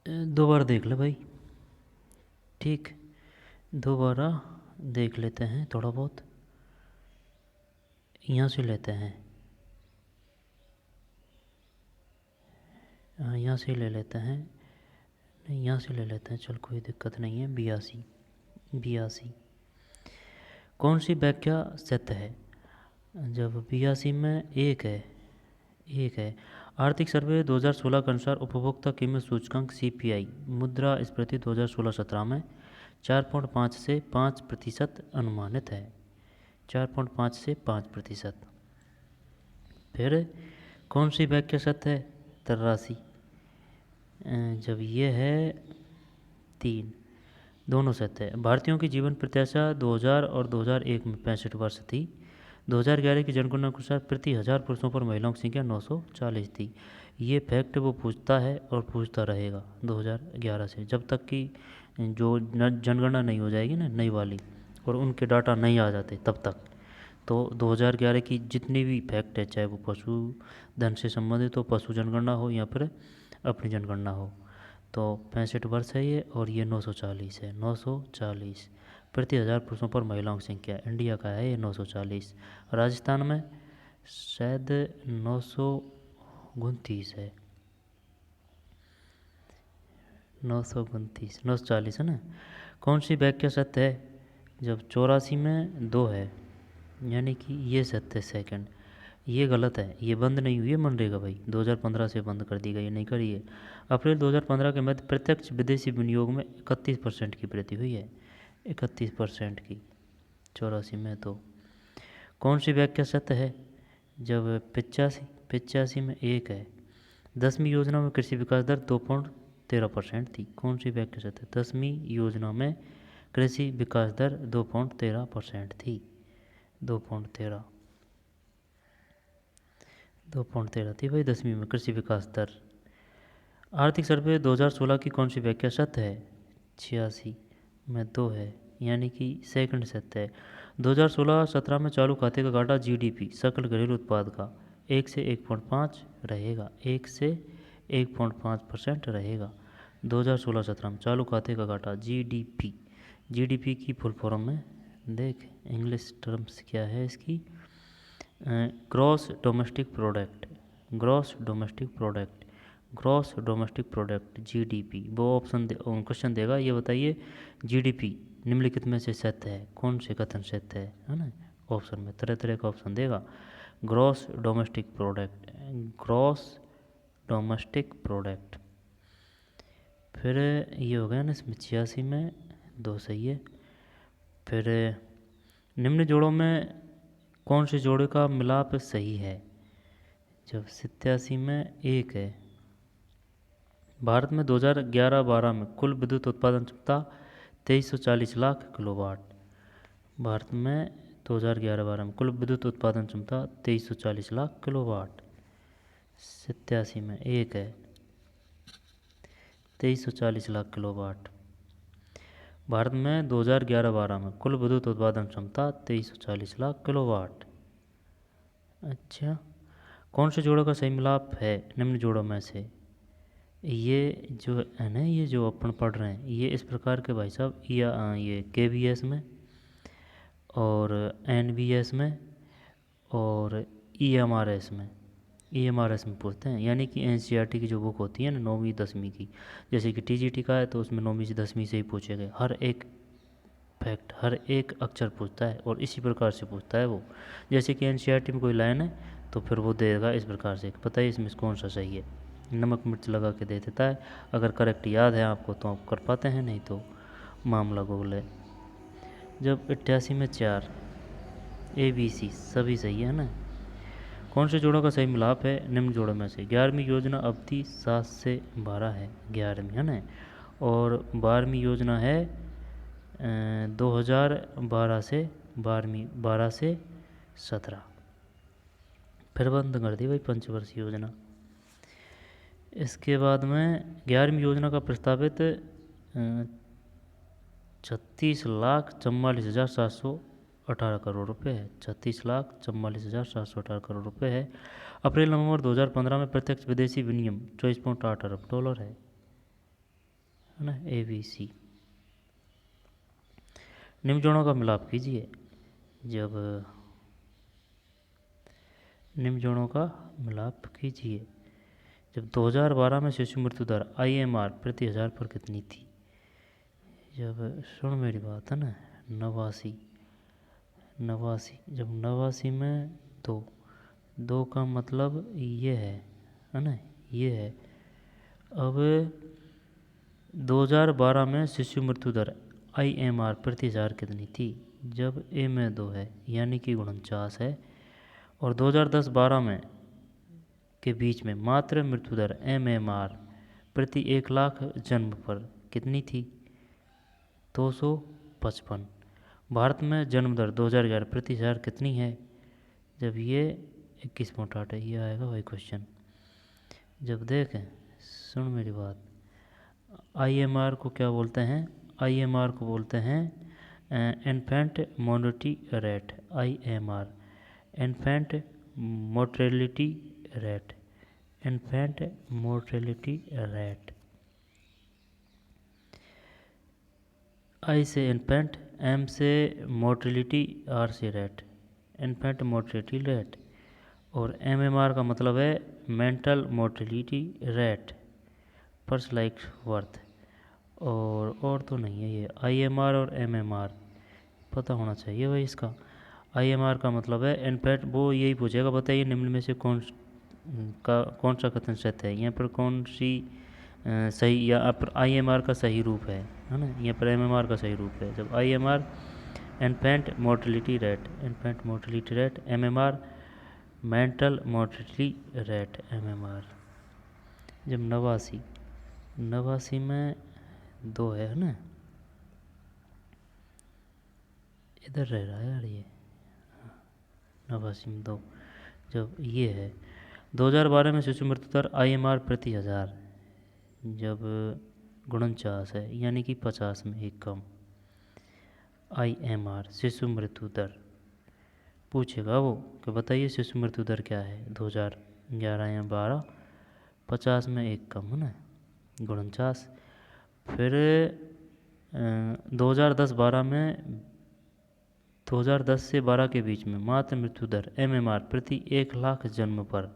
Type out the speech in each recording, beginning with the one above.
दोबारा देख ले भाई। ठीक, दोबारा देख लेते हैं थोड़ा बहुत। यहाँ से लेते हैं, यहाँ से ले लेते हैं, नहीं यहाँ से ले लेते हैं, चल कोई दिक्कत नहीं है। 82, 82 कौन सी व्याख्या सत्य है? जब 82 में एक है, एक है। आर्थिक सर्वे 2016 के अनुसार उपभोक्ता कीमत सूचकांक सीपीआई मुद्रास्फीति 2016-17 में 4.5 से 5% अनुमानित है। 4.5 से 5%। फिर कौन सी व्याख्या सत्य है? 83। जब ये है 3, दोनों सत्य है। भारतीयों की जीवन प्रत्याशा 2000 और 2001 में 65 वर्ष थी। 2011 की जनगणना के अनुसार प्रति 1000 पुरुषों पर महिलाओं की संख्या 940 थी। ये फैक्ट वो पूछता है और पूछता रहेगा 2011 से, जब तक कि जो जनगणना नहीं हो जाएगी ना नई वाली, और उनके डाटा नहीं आ जाते तब तक। तो 2011 की जितनी भी फैक्ट है, चाहे वो पशुधन से संबंधित हो, पशु जनगणना हो या फिर अपनी जनगणना हो, तो 65 वर्ष है ये, और ये 940 है। 940 प्रति 1000 पुरुषों पर महिलाओं की संख्या इंडिया का है ये 940। राजस्थान में शायद 929 है, 929, 940 है ना। कौन सी व्याख्या सत्य है? जब 84 में 2 है, यानी कि ये सत्य सेकंड। ये गलत है, ये बंद नहीं हुई है मनरेगा भाई, 2015 से बंद कर दी गई है, नहीं करी है। अप्रैल 2015 के मध्य प्रत्यक्ष विदेशी विनियोग में 31% की वृद्धि हुई है, 31% की 84 में। तो कौन सी व्याख्या सत्य है? जब 85 में एक है। 10वीं योजना में कृषि विकास दर 2.13% थी। कौन सी व्याख्या सत्य है? 10वीं योजना में कृषि विकास दर 2.13% थी। 2.13 2.13 थी भाई 10वीं में कृषि विकास दर। आर्थिक सर्वे 2016 की कौन सी व्याख्या सत्य है? 86 में 2 है, यानी कि सेकंड सत्य है। 2016-17 में चालू खाते का घाटा जीडीपी सकल घरेलू उत्पाद का 1 से 1.5 रहेगा, 1 से 1.5% रहेगा। 2016-17 में चालू खाते का घाटा जीडीपी, जीडीपी की फुल फॉर्म में देख, इंग्लिश टर्म्स क्या है इसकी? Gross domestic product, gross domestic product, gross domestic product GDP. वो ऑप्शन क्वेश्चन देगा, ये बताइए जीडीपी निम्नलिखित में से सत्य है, कौन से कथन सत्य है ना। ऑप्शन में तरह तरह का ऑप्शन देगा। Gross domestic product, gross domestic product. फिर ये हो गया ना इसमें 86 में 2 सही है। फिर निम्न जोड़ों में कौन से जोड़े का मिलाप सही है? जब 87 में 1 है। भारत में 2011-12 में कुल विद्युत उत्पादन क्षमता 2340 लाख किलोवाट। भारत में 2011-12 में कुल विद्युत उत्पादन क्षमता 2340 लाख किलोवाट। 87 में 1 है, 2340 लाख किलोवाट। भारत में 2011-12 में कुल विद्युत उत्पादन क्षमता 2340 लाख किलोवाट। अच्छा, कौन से जोड़ों का सही मिलाप है निम्न जोड़ों में से? ये जो है ना, ये जो अपन पढ़ रहे हैं, ये इस प्रकार के भाई साहब, ये केवीएस में और एनवीएस में और ईएमआरएस में, ईएमआरएस में पूछते हैं। यानी कि एनसीईआरटी की जो बुक होती है ना 9वीं 10वीं की, जैसे कि टीजीटी का है तो उसमें 9वीं से 10वीं से ही पूछे गए, हर एक फैक्ट, हर एक अक्षर पूछता है और इसी प्रकार से पूछता है वो। जैसे कि एनसीईआरटी में कोई लाइन है तो फिर वो देगा इस प्रकार से, पता है इसमें कौन सा सही है, नमक मिर्च लगा के दे देता है। अगर करेक्ट याद है आपको तो आप कर पाते हैं, नहीं तो मामला गूगल है। जब 88 में 4, ए बी सी सभी सही है ना। कौन से जोड़ों का सही मिलाप है निम्न जोड़ों में से? 11वीं योजना अवधि 7 से 12 है, 11वीं है ना, और 12वीं योजना है 2012 से 12वीं, 12 से 17। फिर बंद कर दी भाई पंचवर्षीय योजना। इसके बाद में 11वीं योजना का प्रस्तावित 36,44,718 करोड़ रुपए है, 36,44,718 करोड़ रुपए है। अप्रैल नवंबर 2015 में प्रत्यक्ष विदेशी विनिमय 24.8 अरब डॉलर है। है ना, ABC। निम्न जोड़ों का मिलाप कीजिए। जब निम्न जोड़ों का मिलाप कीजिए। जब 2012 में शिशु मृत्यु दर IMR प्रति 1000 पर कितनी थी? जब सुन मेरी बात है ना, 89, जब 89 में दो का मतलब ये है ना, ये है। अब 2012 में शिशु मृत्यु दर IMR प्रति 1000 कितनी थी? जब A में 2 है यानी कि 49 है, और 2010-12 में के बीच में मात्र मृत्यु दर MMR प्रति 1 लाख जन्म पर कितनी थी? 255। भारत में जन्म दर 2011 प्रति 1000 कितनी है? जब ये 21.8 है, ये आएगा वही क्वेश्चन। जब देखें, सुन मेरी बात, IMR को क्या बोलते हैं? IMR को बोलते हैं infant mortality rate. IMR infant mortality rate, infant mortality rate. I से इन्फेंट, M से मोर्टेलिटी, R से रेट, इन्फेंट मोर्टेलिटी रेट। और MMR का मतलब है मेंटल मोर्टेलिटी रेट पर लाइक वर्थ। और तो नहीं है ये IMR और MMR, पता होना चाहिए भाई इसका। IMR का मतलब है इनफैक्ट, वो यही पूछेगा बताइए निम्न में से कौन सा कथन सत्य है। यहाँ पर कौन सी सही, या पर IMR का सही रूप है ना, यहाँ पर MMR का सही रूप है। जब IMR infant mortality rate, infant mortality rate, MMR mental mortality rate, MMR। जब 89 में 2 है ना, इधर रह रहा है यार ये, 89 में 2। जब ये है 2012 में शिशु मृत्यु दर IMR प्रति 1000, जब 49 है यानी कि 50 में 1 कम। IMR शिशु मृत्यु दर पूछेगा वो कि बताइए शिशु मृत्यु दर क्या है 2011 या 12, 50 में 1 कम है ना, 49। फिर 2010-12 में, 2010 से 12 के बीच में मात्र मृत्यु दर MMR प्रति 1 लाख जन्म पर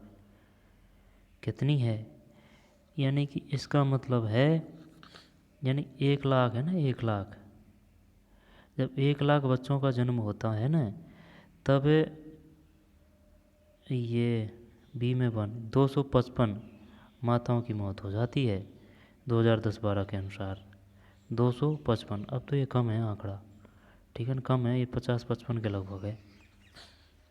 कितनी है? यानी कि इसका मतलब है, यानी 1 लाख है ना, 1 लाख, जब 1 लाख बच्चों का जन्म होता है ना, तब ये B में 255 माताओं की मौत हो जाती है 2010-12 के अनुसार। 255, अब तो ये कम है आंकड़ा, ठीक है ना, कम है ये, 50-55 के लगभग है,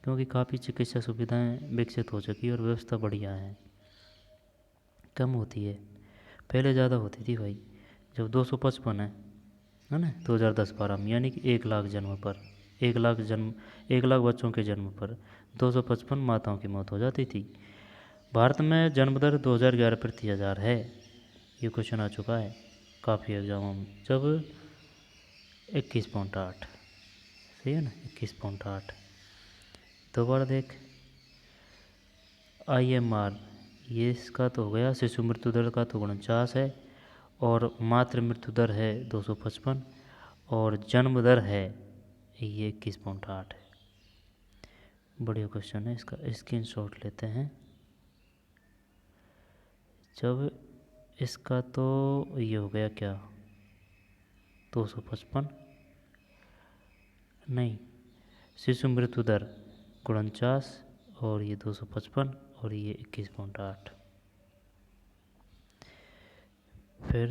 क्योंकि काफ़ी चिकित्सा सुविधाएं विकसित हो चुकी है और व्यवस्था बढ़िया है, कम होती है। पहले ज़्यादा होती थी भाई। जब 255 है ना 2010-12 में, यानी कि 1 लाख जन्म पर, 1 लाख बच्चों के जन्म पर 255 माताओं की मौत हो जाती थी। भारत में जन्म दर 2011 प्रति 1000 है, ये क्वेश्चन आ चुका है काफ़ी एग्जामों में। जब 21.8, सही है ना, 21.8। दोबारा देख, IMR ये इसका तो हो गया, शिशु मृत्यु दर का तो 49 है, और मातृ मृत्यु दर है 255, और जन्म दर है ये 21.8 है। बढ़िया क्वेश्चन है, इसका स्क्रीनशॉट लेते हैं। जब इसका तो ये हो गया क्या, 255 नहीं, शिशु मृत्यु दर 49 और ये 255 और ये 21.8। फिर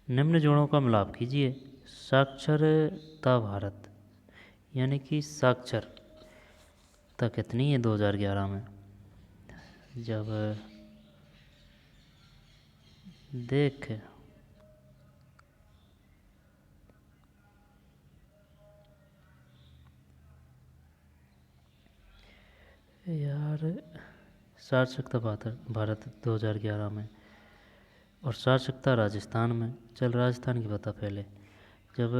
निम्न जोड़ों का मिलाप कीजिए। साक्षरता भारत, यानी कि साक्षरता कितनी है 2011 में? जब देख, यार साक्षरता भारत 2011 में, और साक्षरता राजस्थान में, चल राजस्थान की बता पहले। जब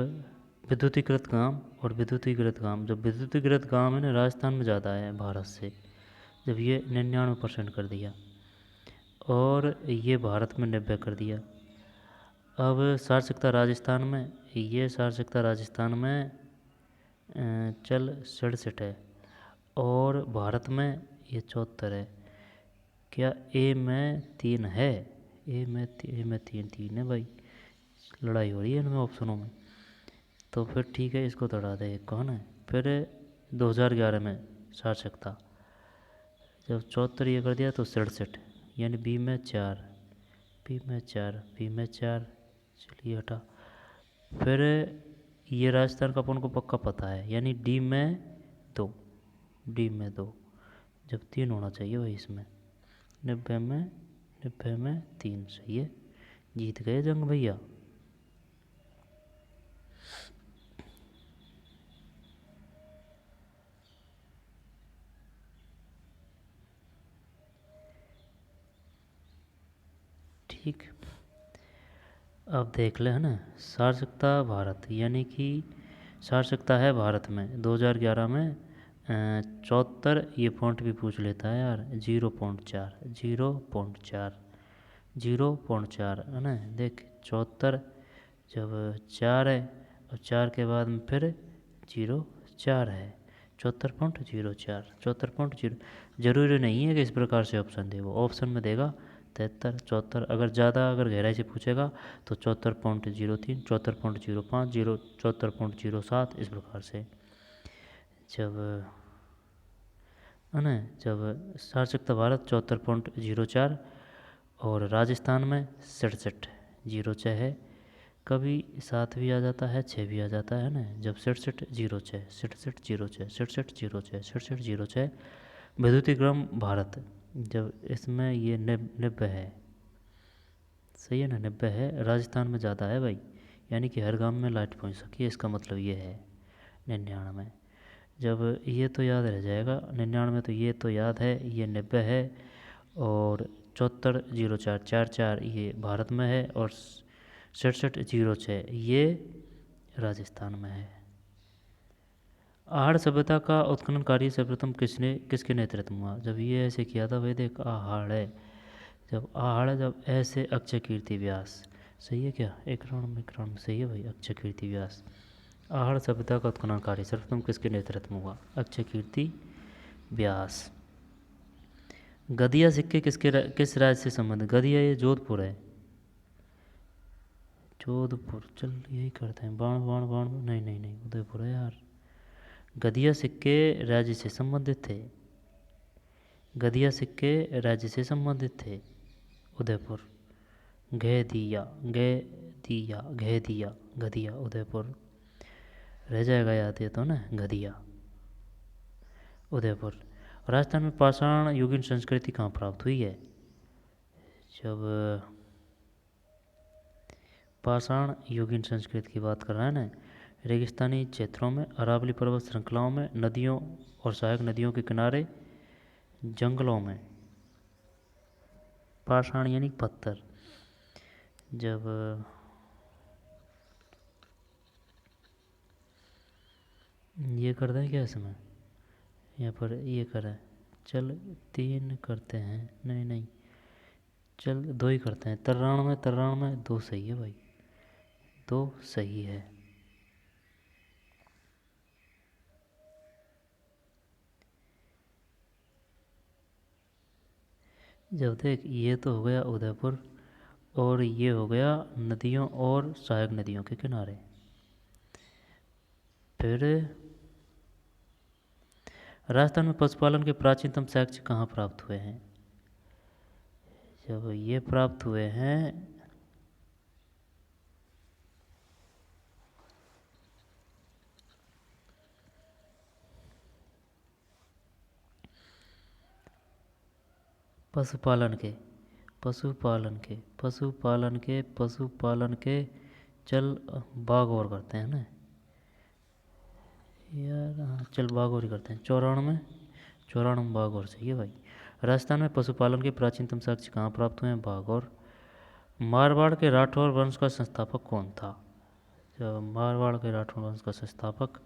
विद्युतीकृत काम और विद्युतीकृत काम, जब विद्युतीकृत काम है ना राजस्थान में ज़्यादा है भारत से, जब ये 99% कर दिया। और ये भारत में 90 कर दिया। अब सार्वत्रिकता राजस्थान में, ये सार्वत्रिकता राजस्थान में चल 67 है, और भारत में ये 74 है। क्या ए में 3 है? ए में 3 है भाई, लड़ाई हो रही है इनमें ऑप्शनों में। तो फिर ठीक है, इसको तो हटा दे, एक कौन है फिर। 2011 में सार्थकता जब 74 ये कर दिया तो 67, यानी बी में 4, बी में 4, बी में 4, चलिए हटा। फिर ये राजस्थान का अपन को पक्का पता है, यानी डी में 2, डी में 2, जब 3 होना चाहिए भाई इसमें। 90 में 3 सही है, जीत गए जंग भैया। ठीक, अब देख ले है ना, सार्थकता भारत, यानी कि सार्थकता है भारत में 2011 में 74, ये पॉइंट भी पूछ लेता है यार, 0.4, 0.4, 0.4 है ना। देख 74 जब 4 है, और 4 के बाद में फिर 0.4 है, 74.04, 74.0। जरूरी नहीं है कि इस प्रकार से ऑप्शन दे, वो ऑप्शन में देगा 73, 74, अगर ज़्यादा अगर गहराई से पूछेगा तो 74.03, 74.05, 74.07, इस प्रकार से। जब है ना, जब सार्थकता भारत 74.04 और राजस्थान में 67.06 है। कभी 7 भी आ जाता है, 6 भी आ जाता है ना। जब 67.06, 67.06, 67.06, 67.06 विद्युतीय क्रम भारत, जब इसमें ये 90 है, सही है ना, 90 है। राजस्थान में ज़्यादा है भाई, यानी कि हर गांव में लाइट पहुंच सकी है, इसका मतलब ये है 99। जब ये तो याद रह जाएगा 99, तो ये तो याद है, ये 90 है, और 74.04, 44 ये भारत में है, और 67.06 ये राजस्थान में है। आहड़ सभ्यता का उत्खनन कार्य सर्वप्रथम किसके नेतृत्व में हुआ? जब ये ऐसे किया था, भाई देख आहड़ है, जब आहड़ है, जब ऐसे अक्षय कीर्ति व्यास, सही है क्या, एक राउंड में सही है भाई, अक्षय कीर्ति व्यास। आहड़ सभ्यता का उत्खनन कार्य सर्वप्रथम किसके नेतृत्व में हुआ? अक्षय कीर्ति व्यास। गदिया सिक्के किस राज्य से संबंधित? गदिया ये जोधपुर है, जोधपुर, चल यही करते हैं, बाण बाण बाण, नहीं नहीं नहीं, उदयपुर है यार। गदिया सिक्के राज्य से संबंधित थे, गदिया सिक्के राज्य से संबंधित थे, उदयपुर। घेदिया, घेदिया, घेदिया, गदिया, उदयपुर, रह जाएगा याद ये तो ना, गदिया, उदयपुर। राजस्थान में पाषाण युगीन संस्कृति कहाँ प्राप्त हुई है? जब पाषाण युगीन संस्कृति की बात कर रहा है ना, रेगिस्तानी क्षेत्रों में, अरावली पर्वत श्रृंखलाओं में, नदियों और सहायक नदियों के किनारे, जंगलों में। पाषाण यानी पत्थर। जब ये कर दें क्या इसमें, यहाँ पर ये करें, चल 3 करते हैं, नहीं नहीं, चल 2 ही करते हैं। 93 2 सही है भाई, 2 सही है। जब देख ये तो हो गया उदयपुर, और ये हो गया नदियों और सहायक नदियों के किनारे। फिर राजस्थान में पशुपालन के प्राचीनतम साक्ष्य कहाँ प्राप्त हुए हैं? जब ये प्राप्त हुए हैं पशुपालन के, पशुपालन के, पशुपालन के, पशुपालन के, चल बाघ और करते हैं ना यार, हाँ चल बाघ और ही करते हैं। 94 बाघ और सही है भाई। राजस्थान में पशुपालन के प्राचीनतम साक्ष्य कहाँ प्राप्त हुए हैं? बाघ और। मारवाड़ के राठौर वंश का संस्थापक कौन था? जब मारवाड़ के राठौर वंश का संस्थापक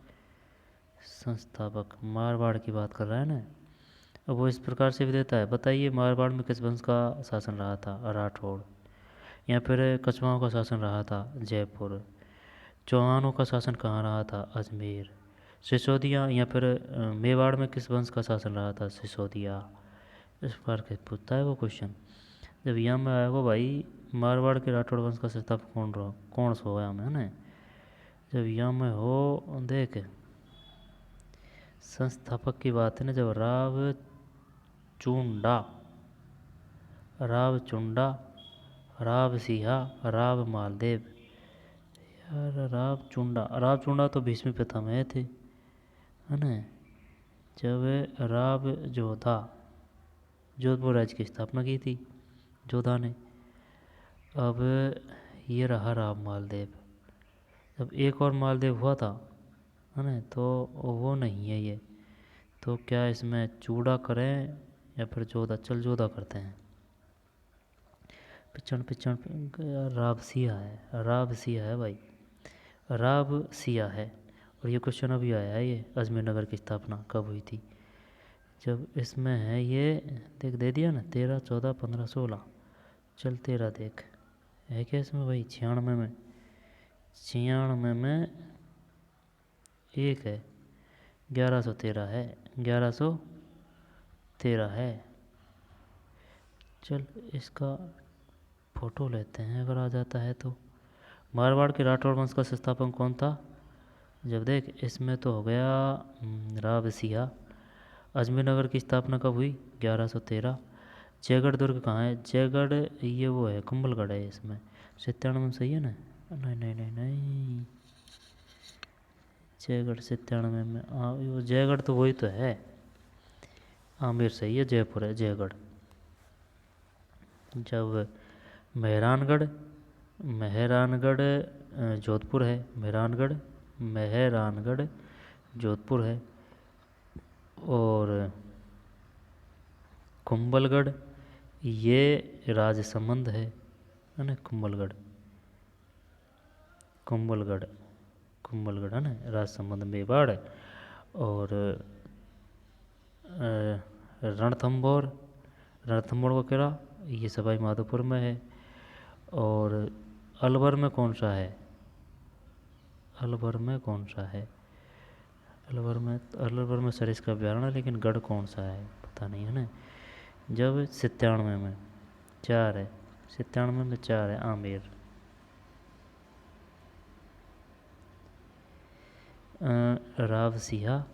मारवाड़ की बात कर रहा है ना, अब वो इस प्रकार से भी देता है, बताइए मारवाड़ में किस वंश का शासन रहा था, राठौड़। या फिर कछवाओं का शासन रहा था, जयपुर। चौहानों का शासन कहाँ रहा था, अजमेर। सिसोदिया या फिर मेवाड़ में किस वंश का शासन रहा था, सिसोदिया। इस प्रकार के पूछता है वो क्वेश्चन। जब यहाँ में आएगा भाई मारवाड़ के राठौड़ वंश का संस्थापक कौन रहा, कौन सो है हमें, है ना। जब यहाँ में हो देख संस्थापक की बात है ना, जब चुंडा, राव चुंडा, राव सिहा, राव मालदेव। यार राव चुंडा तो भीष्म पितामह थे, है ना। जब राव जोधा, जोधपुर राज्य की स्थापना की थी जोधा ने। अब ये रहा राव मालदेव। जब एक और मालदेव हुआ था, है ना, तो वो नहीं है ये। तो क्या इसमें चूड़ा करें या फिर जोधा, चल जोधा करते हैं। पिछड़ पिछड़ रावसिया है, रावसिया है भाई, रावसिया है। और ये क्वेश्चन अभी आया है, ये अजमेर नगर की स्थापना कब हुई थी। जब इसमें है ये, देख दे दिया ना, 13, 14, 15, 16। चल 13 देख, है क्या इसमें भाई, 96 में, 96 में एक है, 1113 है, 1113 है। चल इसका फोटो लेते हैं अगर आ जाता है तो। मारवाड़ के राठौड़ वंश का संस्थापक कौन था। जब देख इसमें तो हो गया रावसिया। अजमेर नगर की स्थापना कब हुई, 1113। जयगढ़ दुर्ग कहाँ है, जयगढ़ ये वो है, कुंभलगढ़ है इसमें। 97 में सही है ना, नहीं नहीं नहीं नहीं, जयगढ़ 97 में, वो जयगढ़ तो वही तो है, आमेर सही है, जयपुर है जयगढ़। जब मेहरानगढ़, मेहरानगढ़ जोधपुर है, मेहरानगढ़, मेहरानगढ़ जोधपुर है। और कुंभलगढ़ ये राजसमंद है ना, कुंभलगढ़, कुंभलगढ़, कुंभलगढ़ है ना, राजसमंद मेवाड़। और रणथंभौर, रणथंभौर का किला ये सवाई माधोपुर में है। और अलवर में कौन सा है, अलवर में कौन सा है, अलवर में सरिस का अभ्यारण्य है, लेकिन गढ़ कौन सा है पता नहीं, है ना। जब 97 में 4 है, 97 में 4 है, आमेर। रावसिहा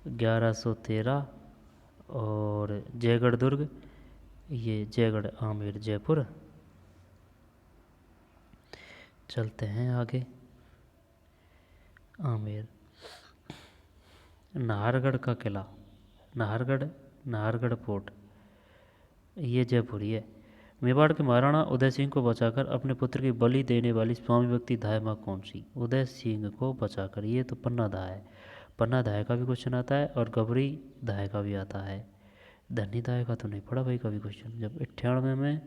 1113। और जयगढ़ दुर्ग ये जयगढ़ आमेर जयपुर। चलते हैं आगे, आमेर। नाहरगढ़ का किला, नाहरगढ़, नाहरगढ़ फोर्ट ये जयपुरी है। मेवाड़ के महाराणा उदय सिंह को बचाकर अपने पुत्र की बलि देने वाली स्वामी भक्ति धाय माँ कौन सी, उदय सिंह को बचाकर, ये तो पन्ना धाय है, पन्ना धाय का भी क्वेश्चन आता है और गबरी धाय का भी आता है। धनी धाय का तो नहीं पड़ा भाई कभी क्वेश्चन। जब 98 में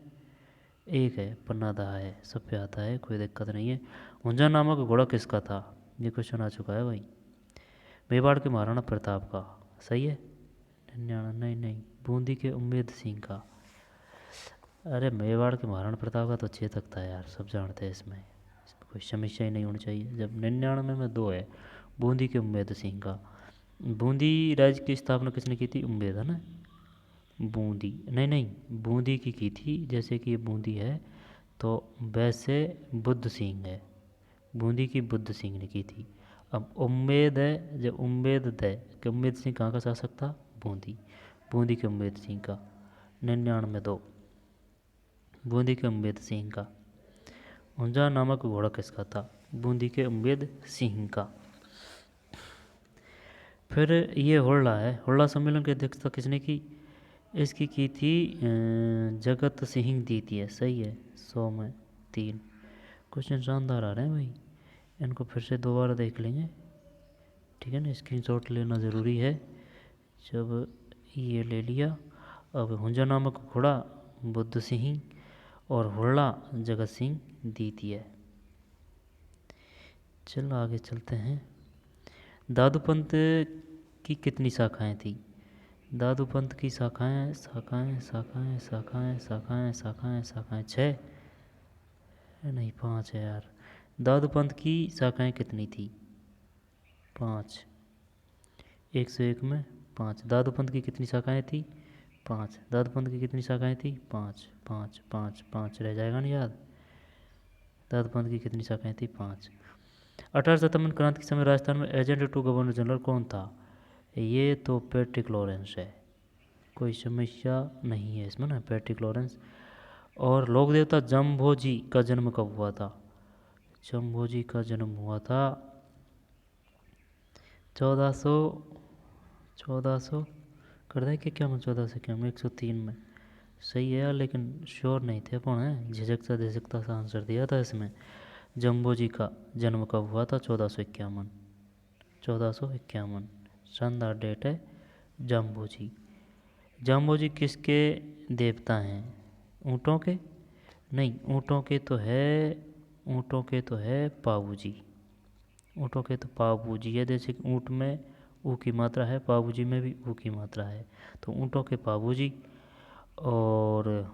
एक है, पन्ना धाय है, सब पे आता है, कोई दिक्कत नहीं है। ऊंझा नामक घोड़ा किसका था, ये क्वेश्चन आ चुका है भाई, मेवाड़ के महाराणा प्रताप का, सही है। नहीं नहीं, बूंदी के उम्मेद सिंह का। अरे मेवाड़ के महाराणा प्रताप का तो चेतक था यार, सब जानते हैं, इसमें कोई समस्या ही नहीं होनी चाहिए। जब 99 में 2 है, बूंदी के उम्मेद सिंह का। बूंदी राज्य की स्थापना किसने की थी, उम्मेद है ना, बूंदी, नहीं नहीं, बूंदी की थी, जैसे कि ये बूंदी है तो वैसे बुद्ध सिंह है, बूंदी की बुद्ध सिंह ने की थी। अब उम्मेद है, जब उम्मेद है कि उम्मेद सिंह कहाँ का शासक था, बूंदी, बूंदी के उम्मेद सिंह का। 99 2 बूंदी के उम्मेद सिंह का। ऊंझा नामक घोड़ा किसका था, बूंदी के उम्मेद सिंह का। फिर ये हुड़ला है, हुड़ला सम्मेलन की अध्यक्षता किसने की, इसकी की थी जगत सिंह द्वितीय, सही है, 100 में 3। क्वेश्चन शानदार आ रहे हैं भाई, इनको फिर से दोबारा देख लेंगे, ठीक है ना, स्क्रीनशॉट लेना ज़रूरी है। जब ये ले लिया, अब हुंजा नामक घोड़ा बुद्ध सिंह और हुड़ला जगत सिंह द्वितीय। चल आगे चलते हैं। दादूपंत की कितनी शाखाएं थी, दादूपंथ की शाखाएं शाखाएं शाखाएं शाखाएं शाखाएं शाखाएं शाखाएं 6 नहीं 5 है यार। दादूपंथ की शाखाएं कितनी थी? 5। 101 में 5। दादूपंथ की कितनी शाखाएं थी? 5। दादूपंथ की कितनी शाखाएं थी? 5 5 5 5 रह जाएगा नहीं याद। दादूपंथ की कितनी शाखाएं थी? 5। 1857 क्रांति के समय राजस्थान में एजेंट टू गवर्नर जनरल कौन था? ये तो पैट्रिक लॉरेंस है, कोई समस्या नहीं है इसमें ना, पैट्रिक लॉरेंस। और लोक देवता जम्भोजी का जन्म कब हुआ था? जम्भोजी का जन्म हुआ था 1400 कर दें कि क्या मैं 1400 क्या मैं 103 में सही है यार, लेकिन श्योर नहीं थे अपन हैं, झिझकता झिझकता सा आंसर दिया था इसमें। जम्बोजी का जन्म कब हुआ था? 1451। 1451 शानदार डेट है। जम्बोजी। जम्बोजी किसके देवता हैं? ऊँटों के? नहीं, ऊँटों के तो है, ऊँटों के तो है पाबूजी। ऊँटों के तो पाबूजी है, जैसे कि ऊँट में ऊ की मात्रा है, पाबूजी में भी ऊ की मात्रा है, तो ऊँटों के पाबूजी। और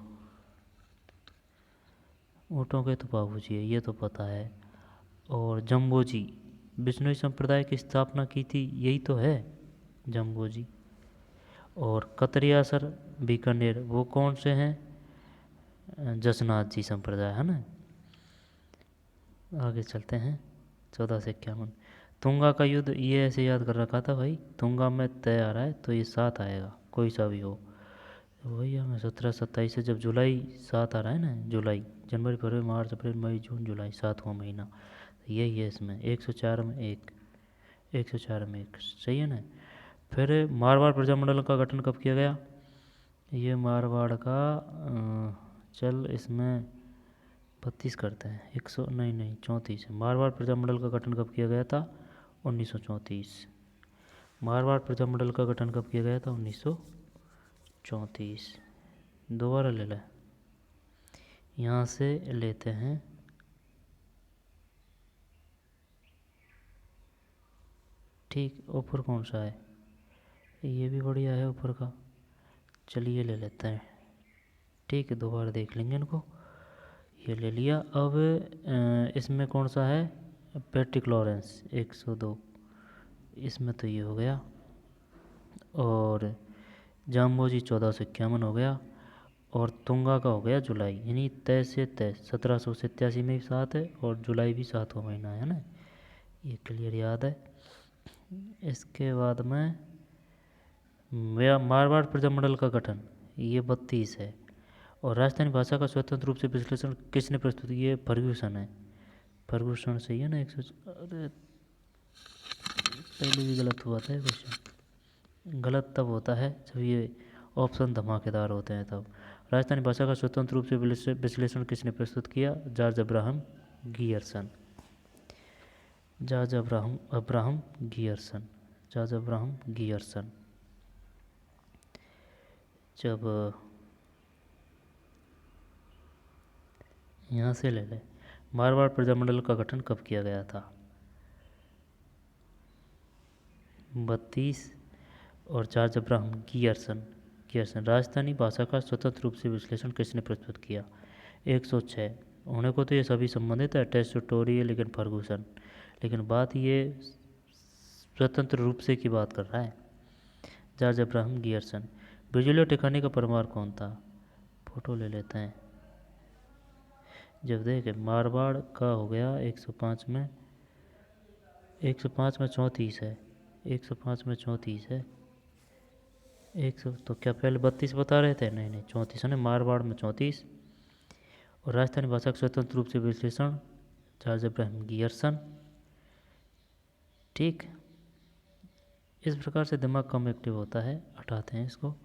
ऊँटों के तो पाबूजी है, ये तो पता है। और जम्बोजी बिश्नोई संप्रदाय की स्थापना की थी, यही तो है जम्बोजी। और कतरियासर बीकानेर वो कौन से हैं? जसनाथ जी संप्रदाय है ना। आगे चलते हैं। 1451 तुंगा का युद्ध, ये ऐसे याद कर रखा था भाई, तुंगा में तय आ रहा है तो ये 7 आएगा, कोई सा भी हो। वही हमें 17 27 से जब जुलाई 7 आ रहा है ना, जुलाई, जनवरी फरवरी मार्च अप्रैल मई जून जुलाई 7वां महीना, यही है इसमें। 104 में 1, 104 में 1 सही है ना। फिर मारवाड़ प्रजामंडल का गठन कब किया गया? ये मारवाड़ का चल इसमें 32 करते हैं, 100 नहीं नहीं 34 है। मारवाड़ प्रजामंडल का गठन कब किया गया था? 1934। मारवाड़ प्रजामंडल का गठन कब किया गया था? 1934। दोबारा ले लें, यहाँ से लेते हैं। ठीक, ऊपर कौन सा है? ये भी बढ़िया है ऊपर का, चलिए ले लेते हैं। ठीक है, दोबारा देख लेंगे इनको। ये ले लिया। अब इसमें कौन सा है? पैट्रिक लॉरेंस 102, इसमें तो ये हो गया। और जाम्बोजी 1451 हो गया। और तुंगा का हो गया जुलाई, यानी तय से तय 1787 में भी 7 है और जुलाई भी 7वां महीना है ना, ये क्लियर याद है। इसके बाद में मारवाड़ प्रजामंडल का गठन, ये 32 है। और राजस्थानी भाषा का स्वतंत्र रूप से विश्लेषण किसने प्रस्तुत किया? ये फर्ग्यूसन है। फर्ग्यूसन सही है ना। 100 अरे पहले भी गलत हुआ था क्वेश्चन, गलत तब होता है जब ये ऑप्शन धमाकेदार होते हैं तब। राजस्थानी भाषा का स्वतंत्र रूप से विश्लेषण किसने प्रस्तुत किया? George Abraham Gierson. George Abraham Gierson. George Abraham Gierson. जब यहाँ से ले लें, मारवाड़ प्रजामंडल का गठन कब किया गया था? 32। और जॉर्ज अब्राहम गियर्सन। राजस्थानी भाषा का स्वतंत्र रूप से विश्लेषण किसने प्रस्तुत किया? 106। होने को तो ये सभी संबंधित है, टेस्टोरी है, लेकिन फर्गूसन, लेकिन बात ये स्वतंत्र रूप से की बात कर रहा है। George Abraham Gierson. बिजुली और टिकानी का परमार कौन था? फोटो ले लेते हैं। जब देखे मारवाड़ का हो गया 105 में, 105 में 34 है, 105 में 34 है। 100 तो क्या पहले 32 बता रहे थे? नहीं नहीं 34 है ना, मारवाड़ में 34। और राजस्थानी भाषा का स्वतंत्र रूप से विश्लेषण जॉर्ज अब्राहम गियर्सन। ठीक, इस प्रकार से दिमाग कम एक्टिव होता है। हटाते हैं इसको,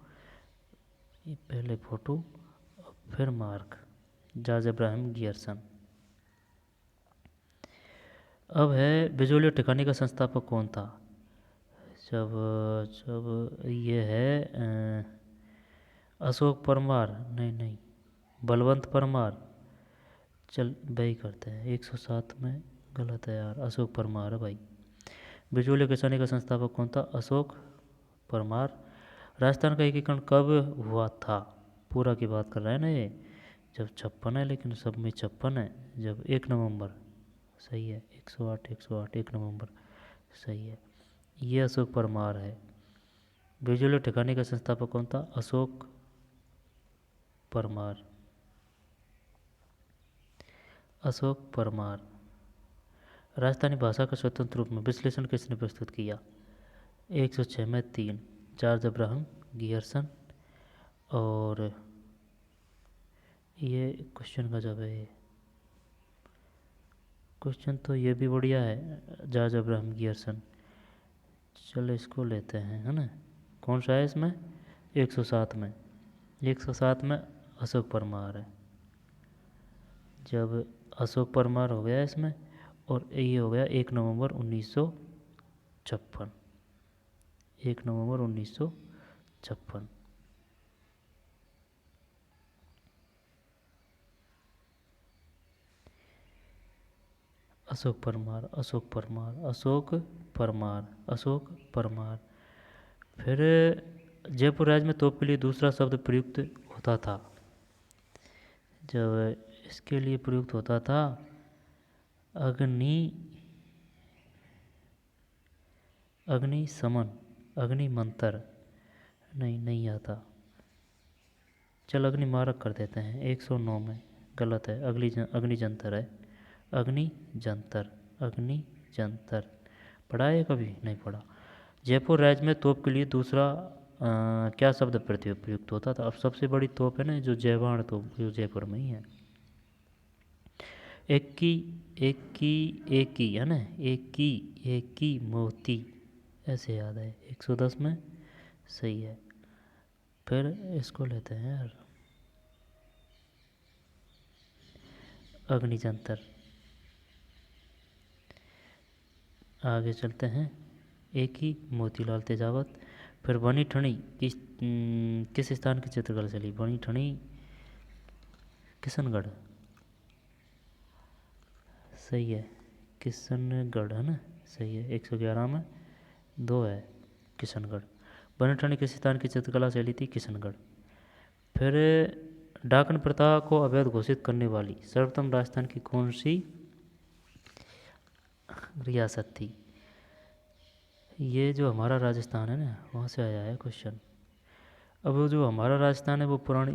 ये पहले फोटो फिर मार्क, जॉर्ज अब्राहम गियर्सन। अब है बिजोली और टिकानी का संस्थापक कौन था? जब जब ये है अशोक परमार, नहीं नहीं बलवंत परमार। चल वही करते हैं, 107 में गलत है यार, अशोक परमार है भाई। बिजोली किसानी का संस्थापक कौन था? अशोक परमार। राजस्थान का एकीकरण कब हुआ था? पूरा की बात कर रहा है ना ये। जब 56 है, लेकिन सब में 56 है। जब 1 नवंबर, सही है, 108 108 1 नवंबर, सही है। ये अशोक परमार है। बिजली ठिकाने का संस्थापक कौन था? अशोक परमार। अशोक परमार। राजस्थानी भाषा का स्वतंत्र रूप में विश्लेषण किसने प्रस्तुत किया? 106 में 3, जॉर्ज अब्राहम गियर्सन। और ये क्वेश्चन का जवाब है। क्वेश्चन तो ये भी बढ़िया है, जॉर्ज अब्राहम गियर्सन। चलो इसको लेते हैं, है ना। कौन सा है इसमें? 107 में। 107 में अशोक परमार है। जब अशोक परमार हो गया इसमें, और ये हो गया 1 नवंबर 1956। 1 नवंबर 1956। अशोक परमार, अशोक परमार, अशोक परमार, अशोक परमार। फिर जयपुर राज्य में तोप के लिए दूसरा शब्द प्रयुक्त होता था। जब इसके लिए प्रयुक्त होता था अग्नि, अग्निशमन, अग्निमंत्र, नहीं आता। चल अग्निमारक कर देते हैं। 109 में गलत है, अग्निजंतर है। अग्निजंतर, अग्निजंतर। पढ़ा है कभी? नहीं पढ़ा। जयपुर राज्य में तोप के लिए दूसरा क्या शब्द प्रयुक्त होता था? अब सबसे बड़ी तोप है ना जो जयवाण तोप, जो जयपुर में ही है। एक की है ना, एक की मोती, ऐसे याद है। 110 में, सही है। फिर इसको लेते हैं यार, अग्निजंतर। आगे चलते हैं। एक ही मोतीलाल तेजावत। फिर बनी ठणी किस स्थान की चित्रकला चली? बनी ठणी किशनगढ़, सही है, किशनगढ़, है ना, सही है। 111 में 2 है, किशनगढ़। बनी ठणी किस स्थान की चित्रकला शैली थी? किशनगढ़। फिर डाकन प्रथा को अवैध घोषित करने वाली सर्वप्रथम राजस्थान की कौन सी रियासत थी? ये जो हमारा राजस्थान है ना, वहाँ से आया है क्वेश्चन। अब वो जो हमारा राजस्थान है वो पुरानी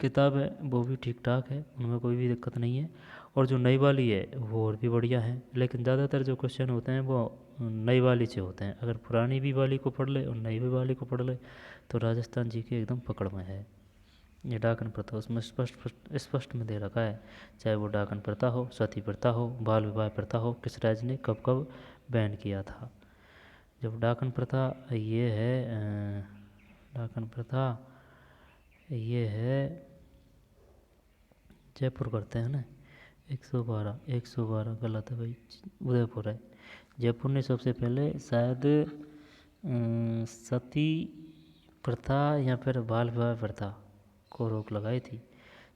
किताब है, वो भी ठीक ठाक है, उनमें कोई भी दिक्कत नहीं है। और जो नई वाली है वो और भी बढ़िया है, लेकिन ज़्यादातर जो क्वेश्चन होते हैं वो नई वाली से होते हैं। अगर पुरानी भी वाली को पढ़ ले और नई भी वाली को पढ़ ले तो राजस्थान जी के एकदम पकड़ में है। ये डाकन प्रथा उसमें स्पष्ट में दे रखा है, चाहे वो डाकन प्रथा हो, सती प्रथा हो, बाल विवाह प्रथा हो, किस राज्य ने कब कब बैन किया था। जब डाकन प्रथा ये है, डाकन प्रथा ये है, जयपुर करते हैं ना। 112 गलत है भाई, उदयपुर है। जयपुर ने सबसे पहले शायद सती प्रथा या फिर बाल विवाह प्रथा को रोक लगाई थी।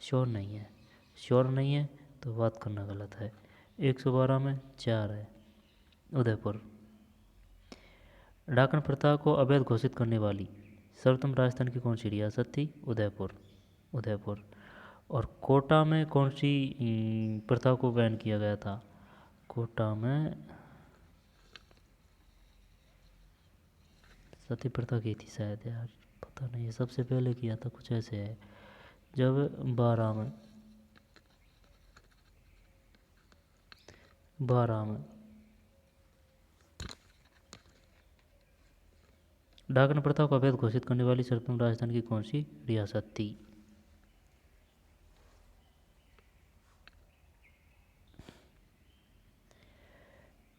श्योर नहीं है, श्योर नहीं है तो बात करना गलत है। 112 में 4 है, उदयपुर। डाकन प्रथा को अवैध घोषित करने वाली सर्वप्रथम राजस्थान की कौन सी रियासत थी? उदयपुर, उदयपुर। और कोटा में कौन सी प्रथा को बैन किया गया था? कोटा में सती प्रथा की थी शायद यार, पता नहीं है, सबसे पहले किया था, कुछ ऐसे है। जब 12 में डाकन प्रथा को अवैध घोषित करने वाली सर्वप्रथम राजस्थान की कौन सी रियासत थी?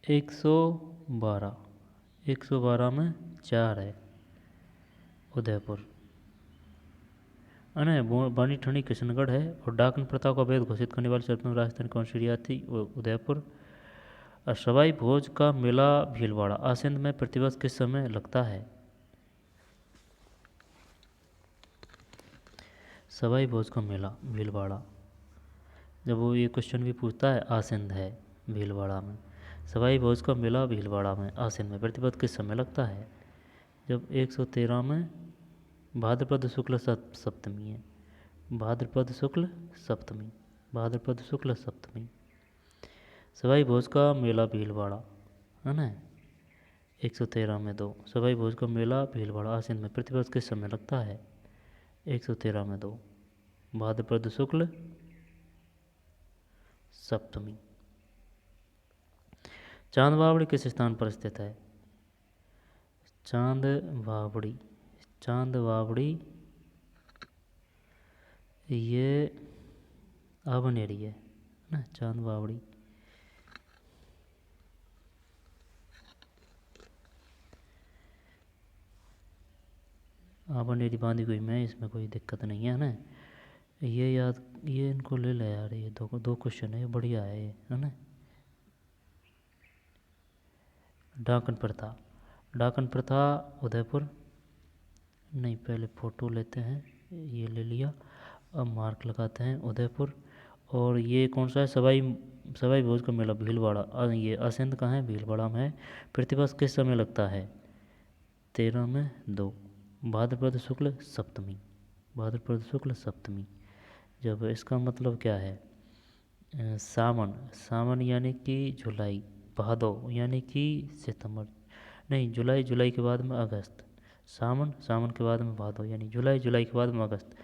एक सौ बारह में 4 है, उदयपुर। अने बानी ठणी किशनगढ़ है। और डाकन प्रथा को अवैध घोषित करने वाली सर्वप्रथम राजस्थान कौन सी रियासत थी? उदयपुर। और सवाई भोज का मेला भीलवाड़ा आसिंद में प्रतिवर्ष किस समय लगता है? सवाई भोज का मेला भीलवाड़ा, जब वो ये क्वेश्चन भी पूछता है, आसिंद है भीलवाड़ा में। सवाई भोज का मेला भीलवाड़ा में आसिंद में प्रतिवर्ष किस समय लगता है? जब 113 में भाद्रपद शुक्ल सप्तमी है, भाद्रपद शुक्ल सप्तमी, भाद्रपद शुक्ल सप्तमी। सवाई भोज का मेला भीलवाड़ा, है ना, 113 में 2। सवाई भोज का मेला भीलवाड़ा आसिन में प्रतिवर्ष किस समय लगता है? 113 में 2, भाद्रपद शुक्ल सप्तमी। चांद बावड़ी किस स्थान पर स्थित है? चांद बावड़ी, चांद बावड़ी ये आबनेरी है ना, चांद बावड़ी। आबनेरी बांधी हुई में, इसमें कोई दिक्कत नहीं है ना। ये याद, ये इनको ले ले यार, ये दो क्वेश्चन है, ये बढ़िया है ये, है ना। डाकन प्रथा, डाकन प्रथा उदयपुर, नहीं पहले फ़ोटो लेते हैं, ये ले लिया, अब मार्क लगाते हैं उदयपुर। और ये कौन सा है? सवाई सवाई भोज का मेला भीलवाड़ा, ये असिंध कहाँ है? भीलवाड़ा में है। प्रतिवर्ष किस समय लगता है? 13 में 2, भाद्रपद शुक्ल सप्तमी, भाद्रपद शुक्ल सप्तमी। जब इसका मतलब क्या है? सावन, सावन यानी कि जुलाई, भादो यानी कि सितंबर, नहीं जुलाई, जुलाई के बाद में अगस्त, सावन, सावन के बाद में भादो, यानी जुलाई, जुलाई के बाद में अगस्त।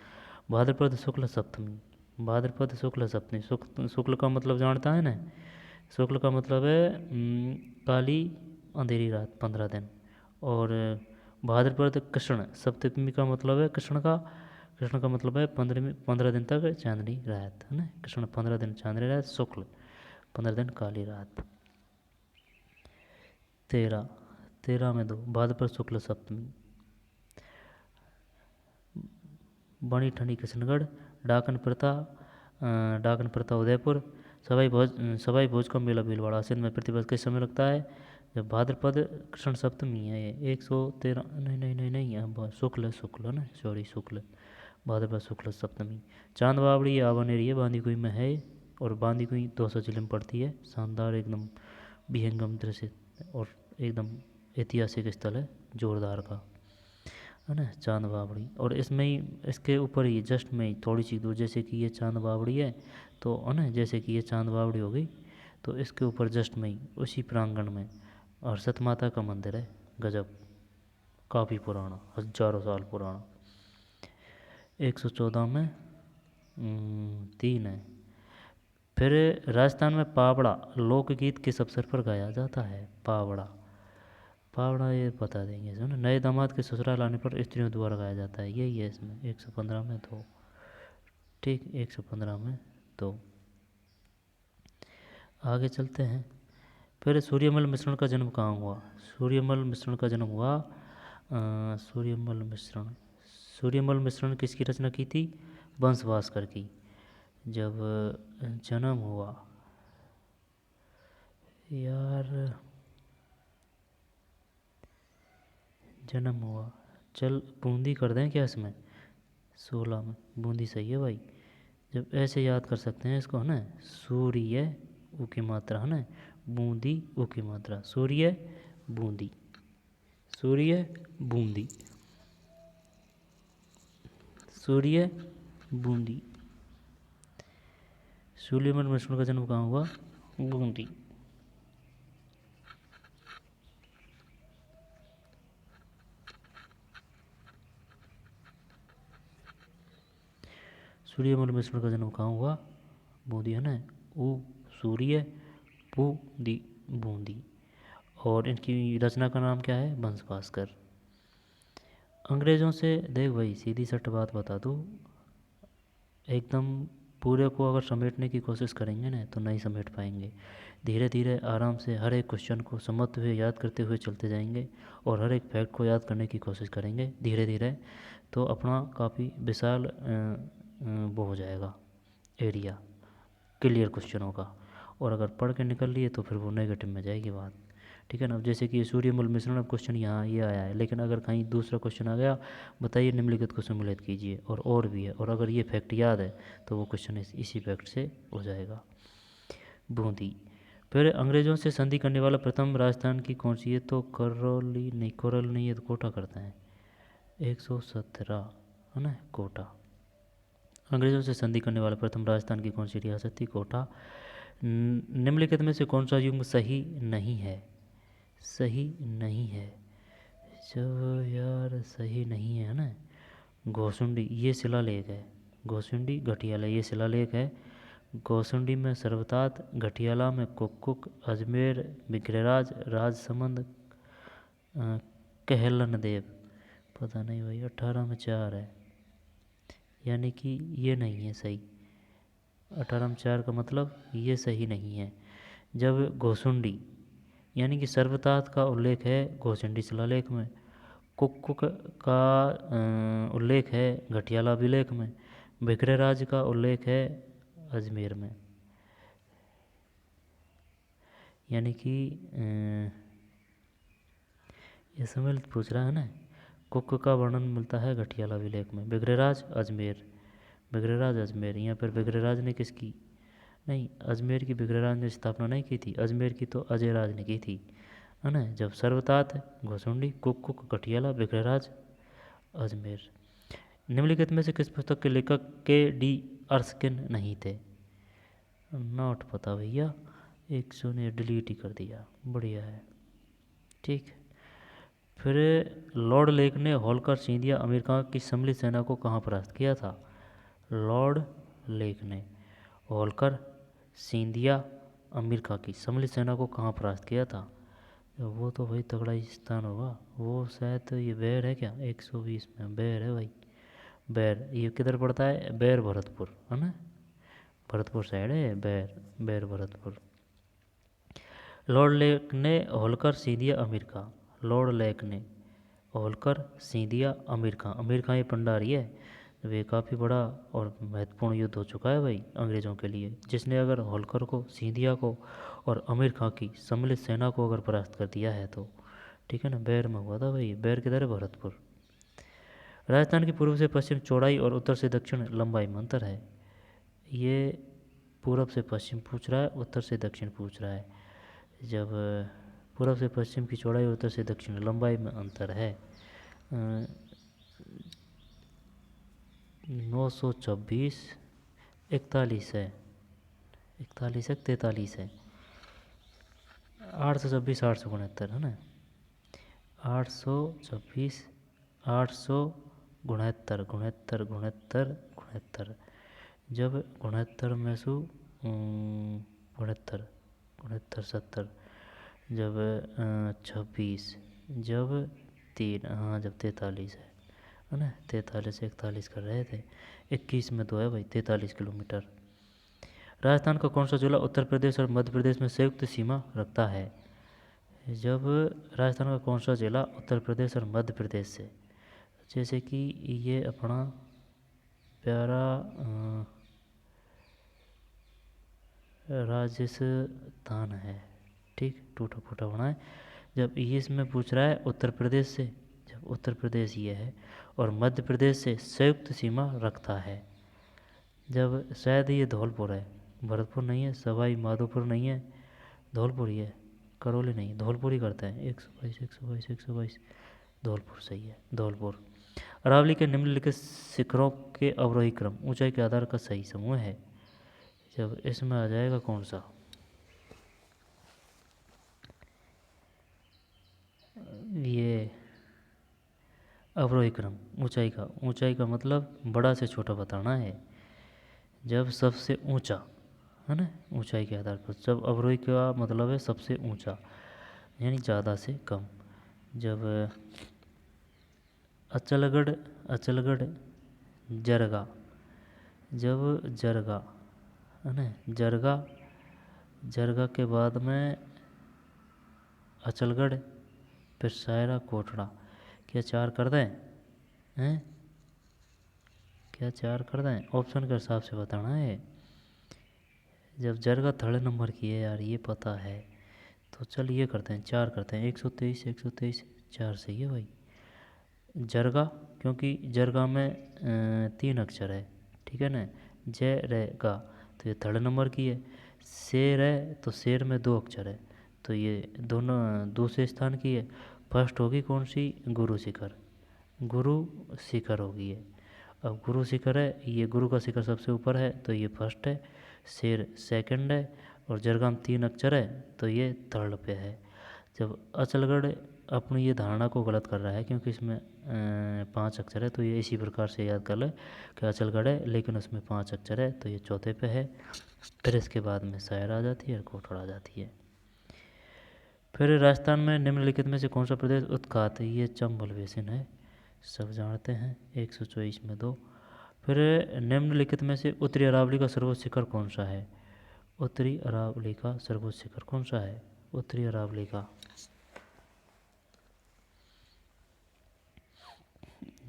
भाद्रपद शुक्ल सप्तमी, भाद्रपद शुक्ल सप्तमी। शुक्ल का मतलब जानता है ना? शुक्ल का मतलब है काली अंधेरी रात, 15 दिन। और भाद्रपद कृष्ण सप्तमी का मतलब है कृष्ण का, कृष्ण का मतलब है 15 दिन तक चांदनी रात, है ना। कृष्ण 15 दिन चांदनी रात, शुक्ल 15 दिन काली रात। 13 में 2, भाद्रपद शुक्ल सप्तमी। बनी ठनी किशनगढ़, डाकन प्रथा, डाकन प्रथा उदयपुर। सवाई भोज का मेला भीलवाड़ा आसिन में प्रतिवर्ष किस समय लगता है? जब भाद्रपद कृष्ण सप्तमी है। ये 113, नहीं नहीं नहीं नहीं, शुक्ल शुक्ल ना, सॉरी शुक्ल, भाद्रपद शुक्ल सप्तमी। चांद बावड़ी आवानेरी है, बांदीकुई में है, और बांदीकुई 200 जिले में पड़ती है। शानदार एकदम विहंगम दृश्य और एकदम ऐतिहासिक स्थल है जोरदार का, है ना, चांद बावड़ी। और इसमें ही, इसके ऊपर ही जस्ट में ही थोड़ी सी दूर, जैसे कि ये चांद बावड़ी है तो, है ना, जैसे कि ये चांद बावड़ी हो गई, तो इसके ऊपर जस्ट में ही उसी प्रांगण में हर्षत माता का मंदिर है। गजब, काफ़ी पुराना, हजारों साल पुराना। 114 में 3 है। फिर राजस्थान में पावड़ा लोकगीत किस अवसर पर गाया जाता है? पावड़ा, पावड़ा ये बता देंगे ना, नए दामाद के ससुराल आने पर स्त्रियों द्वारा गाया जाता है, यही है इसमें। 115 में 2, ठीक, 115 में 2। आगे चलते हैं। फिर सूर्यमल मिश्रण का जन्म कहाँ हुआ? सूर्यमल मिश्रण का जन्म हुआ, सूर्यमल मिश्रण, सूर्यमल मिश्रण किसकी रचना की थी? वंश भास्कर की। जब जन्म हुआ यार, जन्म हुआ, चल बूंदी कर दें क्या इसमें? 16 में बूंदी सही है भाई। जब ऐसे याद कर सकते हैं इसको, है ना, सूर्य ऊ की मात्रा, है ना, बूंदी ऊ की मात्रा, सूर्य बूंदी, सूर्य बूंदी, सूर्य बूंदी। सूर्यमल मिश्रण का जन्म कहाँ हुआ? बूंदी। सूर्यमल मिश्रण का जन्म कहाँ हुआ? बूंदी, है ना, ऊ सूर्य, बूंदी, बूंदी। और इनकी रचना का नाम क्या है? वंश भास्कर। अंग्रेज़ों से, देख भाई सीधी सट बात बता दूँ, एकदम पूरे को अगर समेटने की कोशिश करेंगे ना तो नहीं समेट पाएंगे। धीरे धीरे आराम से हर एक क्वेश्चन को समझते हुए, याद करते हुए चलते जाएंगे, और हर एक फैक्ट को याद करने की कोशिश करेंगे धीरे धीरे, तो अपना काफ़ी विशाल वो हो जाएगा एरिया क्लियर क्वेश्चनों का। और अगर पढ़ के निकल लिए तो फिर वो नेगेटिव में जाएगी बात, ठीक है ना। अब जैसे कि सूर्यमल मिश्रण, अब क्वेश्चन यहाँ ये आया है, लेकिन अगर कहीं दूसरा क्वेश्चन आ गया, बताइए निम्नलिखित को सम्मिलित कीजिए, और भी है, और अगर ये फैक्ट याद है तो वो क्वेश्चन इसी फैक्ट से हो जाएगा। बूंदी। फिर अंग्रेज़ों से संधि करने वाला प्रथम राजस्थान की कौन सी है? तो करौली नहीं, कोरल नहीं है तो कोटा करते हैं। 117 है ना, कोटा। अंग्रेजों से संधि करने वाला प्रथम राजस्थान की कौन सी रियासत थी? कोटा। निम्नलिखित में से कौन सा युग्म सही नहीं है? सही नहीं है, जो यार सही नहीं है ना, घोसुंडी ये शिलालेख है। घोसुंडी घटियाला ये शिलालेख है। घोसुंडी में सर्वतात, घटियाला में कुक्कुक, अजमेर विग्रहराज, राजसमंद कहलन देव। पता नहीं भाई, 18 में 4 है, यानी कि ये नहीं है सही। 18 में 4 का मतलब ये सही नहीं है। जब घोसुंडी यानी कि सर्वतात का उल्लेख है घोसुंडी शिलालेख में, कुक्कुक का उल्लेख है घटियाला अभिलेख में, विग्रहराज का उल्लेख है अजमेर में। यानी कि ये सम्मिलित पूछ रहा है ना। कुक का वर्णन मिलता है घटियाला अभिलेख में, विग्रहराज अजमेर, विग्रहराज अजमेर। यहाँ पर विग्रहराज ने किसकी? नहीं, अजमेर की विग्रहराज ने स्थापना नहीं की थी, अजमेर की तो अजय राज ने की थी, है ना। जब सर्वतात, घोसुंडी, कुक, घटियाला, विग्रहराज, अजमेर। निम्नलिखित में से किस पुस्तक के लेखक के डी अर्स्किन नहीं थे? नॉट पता भैया, 100 ने डिलीट ही कर दिया, बढ़िया है, ठीक। फिर लॉर्ड लेक ने होलकर, सिंधिया, अमेरिका की सम्मिलित सेना को कहाँ परास्त किया था? लॉर्ड लेक ने होलकर, सिंधिया, अमेरिका की सम्मिलित सेना को कहाँ परास्त किया था? वो तो भाई तगड़ा ही स्थान होगा, वो शायद तो ये बैर है क्या? 120 में बैर है भाई, बैर। ये किधर पड़ता है? बैर भरतपुर, है ना, भरतपुर साइड है बैर, बैर भरतपुर। लॉर्ड लेक ने Holkar, Scindia, America. Lord lake ने होलकर, सिंधिया, अमेरिका। अमेरिका ये पंडारी है, वे काफ़ी बड़ा और महत्वपूर्ण युद्ध हो चुका है भाई अंग्रेज़ों के लिए। जिसने अगर होलकर को, सिंधिया को और अमेरिका की सम्मिलित सेना को अगर परास्त कर दिया है तो ठीक है ना। बैर में हुआ था भाई, बैर किधर है? भरतपुर। राजस्थान की पूर्व से पश्चिम चौड़ाई और उत्तर से दक्षिण लंबाई में अंतर है। ये पूरब से पश्चिम पूछ रहा है, उत्तर से दक्षिण पूछ रहा है। जब पूरब से पश्चिम की चौड़ाई और उत्तर से दक्षिण लंबाई में अंतर है 926, 41 है, 41 है, 43 है, 826, 869 है ना, 826, 869, 69, 69, 69। जब 69 में से 69, 69, 70, जब 26, जब 3, हाँ जब 43 है ना, 43 से 41 कर रहे थे, 21 में 2 है भाई, 43 किलोमीटर। राजस्थान का कौन सा जिला उत्तर प्रदेश और मध्य प्रदेश में संयुक्त सीमा रखता है? जब राजस्थान का कौन सा जिला उत्तर प्रदेश और मध्य प्रदेश से, जैसे कि ये अपना प्यारा राजस्थान है, ठीक, टूटा फूटा बना है। जब ये इसमें पूछ रहा है उत्तर प्रदेश से, जब उत्तर प्रदेश ये है और मध्य प्रदेश से संयुक्त सीमा रखता है, जब शायद ये धौलपुर है, भरतपुर नहीं है, सवाई माधोपुर नहीं है, धौलपुर ही है, करौली नहीं, धौलपुर ही करते हैं। 122, 122, 122, धौलपुर सही है, धौलपुर। अरावली के निम्नलिखित शिखरों के अवरोही क्रम ऊंचाई के आधार का सही समूह है। जब इसमें आ जाएगा कौन सा? ये अवरोही क्रम ऊंचाई का मतलब बड़ा से छोटा बताना है। जब सबसे ऊंचा है ना, ऊंचाई के आधार पर, जब अवरोही का मतलब है सबसे ऊंचा यानी ज़्यादा से कम। जब अचलगढ़, अचलगढ़, जरगा, जब जरगा है ना, जरगा, जरगा के बाद में अचलगढ़, फिर सायरा, कोटड़ा। क्या 4 कर दें? हैं, क्या 4 कर दें? ऑप्शन के हिसाब से बताना है। जब जरगा 3rd नंबर की है यार, ये पता है, तो चल ये करते हैं, 4 करते हैं, 123, 123, 4 सही है भाई। जरगा, क्योंकि जरगा में 3 अक्षर है, ठीक है ना, जय रे गा, तो ये 3rd नंबर की है। शेर है तो शेर में 2 अक्षर है, तो ये दोनों दूसरे स्थान की है। फर्स्ट होगी कौन सी? गुरु शिखर, गुरु शिखर होगी है। अब गुरु शिखर है, ये गुरु का शिखर सबसे ऊपर है तो ये फर्स्ट है, शेर सेकंड है, और जरगाम 3 अक्षर है तो ये थर्ड पे है। जब अचलगढ़ अपनी ये धारणा को गलत कर रहा है क्योंकि इसमें 5 अक्षर है, तो ये इसी प्रकार से याद कर ले कि अचलगढ़ है लेकिन उसमें 5 अक्षर है तो ये चौथे पे है। फिर इसके बाद में शायर आ जाती है और कोटड़ आ जाती है। फिर राजस्थान में निम्नलिखित में से कौन सा प्रदेश उत्खात है? ये चंबल बेसिन है, सब जानते हैं, 124 में 2। फिर निम्नलिखित में से उत्तरी अरावली का सर्वोच्च शिखर कौन सा है? उत्तरी अरावली का सर्वोच्च शिखर कौन सा है? उत्तरी अरावली का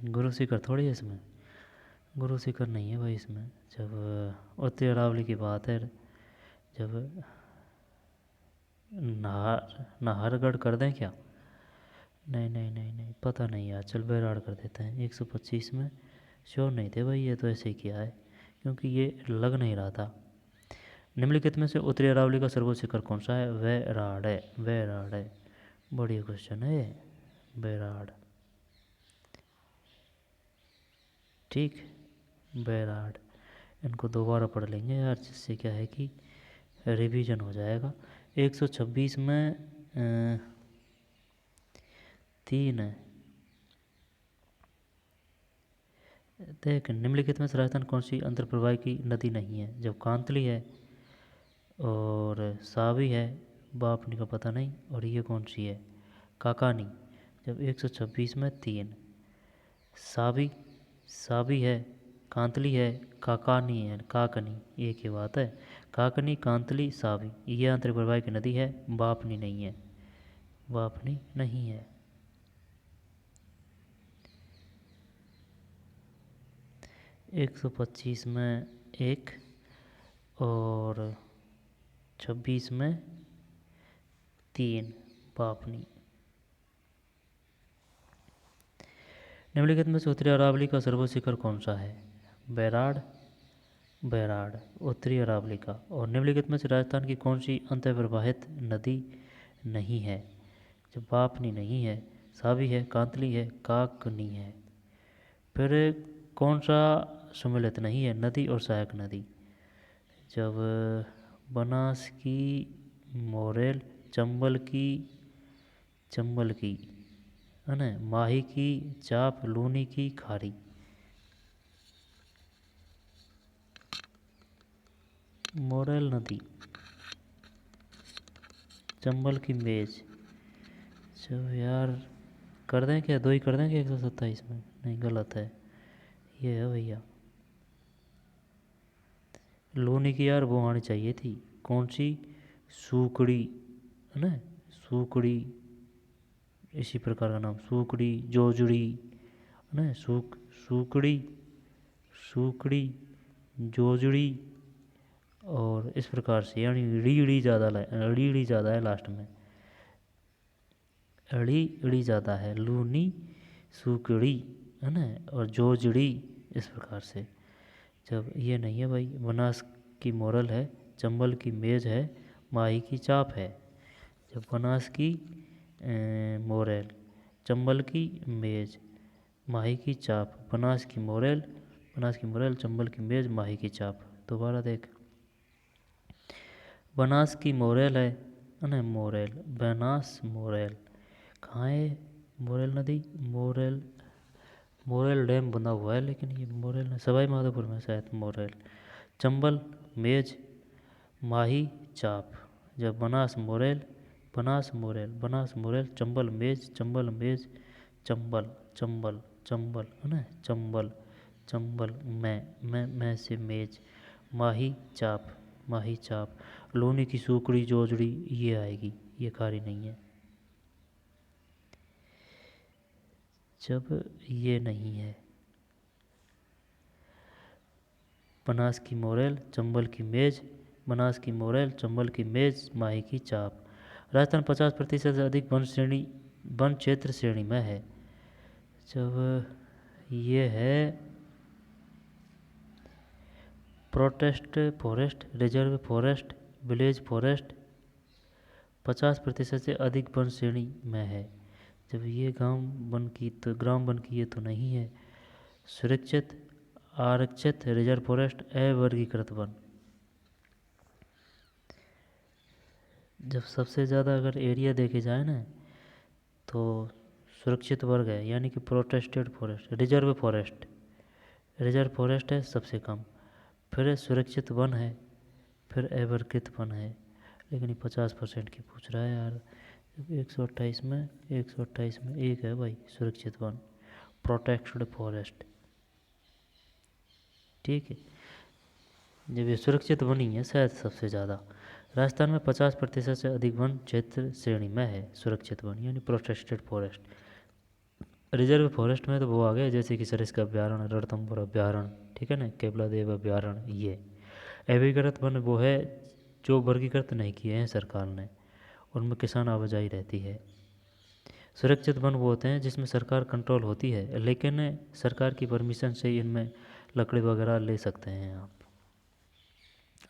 गुरु शिखर थोड़ी है इसमें, गुरु शिखर नहीं है भाई इसमें। जब उत्तरी अरावली की बात है, जब नाहरगढ़ कर दें क्या? नहीं नहीं नहीं नहीं, पता नहीं यार, चल बैराड़ कर देते हैं। 125 में श्योर नहीं थे भाई, ये तो ऐसे ही किया है क्योंकि ये लग नहीं रहा था। निम्नलिखित में से उत्तरी अरावली का सर्वोच्च शिखर कौन सा है? बैराड़ है, बैराड़ है। बढ़िया क्वेश्चन है ये, बैराड़, ठीक, बैराड़। इनको दोबारा पढ़ लेंगे यार, जिससे क्या है कि रिवीजन हो जाएगा। 126 में 3 है। देख, निम्नलिखित में से राजस्थान कौन सी अंतर्प्रवाह की नदी नहीं है? जब कांतली है और सावी है, बापनी का पता नहीं, और ये कौन सी है? काकानी। जब 126 में 3, सावी, सावी है, कांतली है, काकानी है, काकनी, एक ही बात है। काकनी, कांतली, सावी, ये अंतर्प्रवाह की नदी है, बापनी नहीं है, बापनी नहीं है। 125 में 1 और 26 में 3, बापनी। निम्नलिखित में से उत्तरी अरावली का सर्वोच्च शिखर कौन सा है? बैराड़, बैराड़ उत्तरी अरावली का। और निम्नलिखित में से राजस्थान की कौन सी अंतर्प्रवाहित नदी नहीं है? जब बापनी नहीं है, सावी है, कांतली है, काकनी है। फिर कौन सा सम्मिलित नहीं है? नदी और सहायक नदी। जब बनास की मोरेल, चंबल की है ना, माही की चाप, लूनी की खारी। मोरेल नदी, चंबल की मेज। चलो यार, कर दें क्या? 2 ही कर दें क्या 127 में? नहीं, गलत है, ये है भैया लूनी की। यार वो आनी चाहिए थी, कौन सी? सूकड़ी, है ना, सूकड़ी, इसी प्रकार का नाम, सूकड़ी, जोजड़ी, है ना, सूकड़ी, सूकड़ी, जोजड़ी, और इस प्रकार से, यानी रीड़ी ज़्यादा है लास्ट में, अड़ी ज़्यादा है, लूनी, सूकड़ी, है ना, और जोजड़ी, इस प्रकार से। जब ये नहीं है भाई, बनास की मोरल है, चंबल की मेज है, माही की चाप है। जब बनास की मोरेल, चंबल की मेज, माही की चाप, बनास की मोरेल, चंबल की मेज, माही की चाप। दोबारा देख, बनास की मोरेल है ना, मोरेल, बनास मोरेल कहाँ है? मोरेल नदी, मोरेल डैम बना हुआ है, लेकिन ये मोरेल सवाई माधोपुर में शायद मोरेल। चंबल मेज, माही चाप। जब बनास मोरेल, चंबल मेज, चंबल है ना, चंबल मैं से मेज, माही चाप, लूनी की सूकड़ी, जोजड़ी, ये आएगी, ये खारी नहीं है। जब ये नहीं है, बनास की मोरेल, चंबल की मेज, बनास की मोरेल, चंबल की मेज, माही की चाप। राजस्थान 50% से अधिक वन क्षेत्र श्रेणी में है। जब ये है protest forest, reserve forest, village forest, 50% से अधिक वन श्रेणी में है। जब ये ग्राम वन की ये तो नहीं है। सुरक्षित, आरक्षित, रिजर्व फॉरेस्ट, अवर्गीकृत वन। जब सबसे ज़्यादा अगर एरिया देखे जाए ना तो सुरक्षित वर्ग है, यानी कि प्रोटेक्टेड फॉरेस्ट। रिजर्व फॉरेस्ट है सबसे कम, फिर सुरक्षित वन है, फिर अवर्गीकृत वन है। लेकिन ये 50% की पूछ रहा है यार। 128 में एक है भाई सुरक्षित वन, प्रोटेक्टेड फॉरेस्ट। ठीक है, जब ये सुरक्षित वन ही है शायद सबसे ज़्यादा। राजस्थान में 50% से अधिक वन क्षेत्र श्रेणी में है सुरक्षित वन, यानी प्रोटेक्टेड फॉरेस्ट। रिजर्व फॉरेस्ट में तो वो आ गए जैसे कि सरिस्का अभ्यारण्य, रणथंभौर अभ्यारण्य, ठीक है ना, केवलादेव अभ्यारण्य। ये अभिकृत वन वो है जो वर्गीकृत नहीं किए हैं सरकार ने, उनमें किसान आवाजाही रहती है। सुरक्षित वन वो होते हैं जिसमें सरकार कंट्रोल होती है, लेकिन सरकार की परमिशन से इनमें लकड़ी वगैरह ले सकते हैं आप।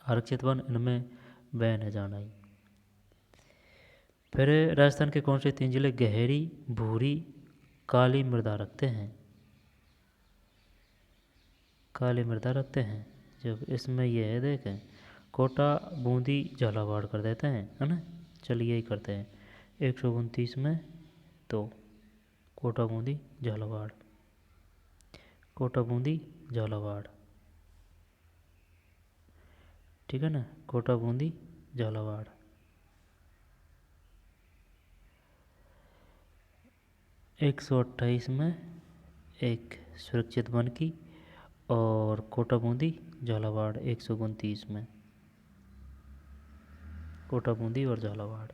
आरक्षित वन इनमें बैन है जाना ही। फिर राजस्थान के कौन से 3 जिले गहरी भूरी काली मृदा रखते हैं? काली मृदा रखते हैं। जब इसमें ये है देखें, कोटा, बूंदी, झालावाड़ कर देते हैं, है ना। चलिए यही करते हैं। 129 में तो कोटा, बूंदी, झालावाड़, कोटा, बूंदी, झालावाड़, ठीक है ना, कोटा, बूंदी, झालावाड़। 128 में एक सुरक्षित वन की, और कोटा, बूंदी, झालावाड़ 129 में, कोटा, बूंदी और झालावाड़,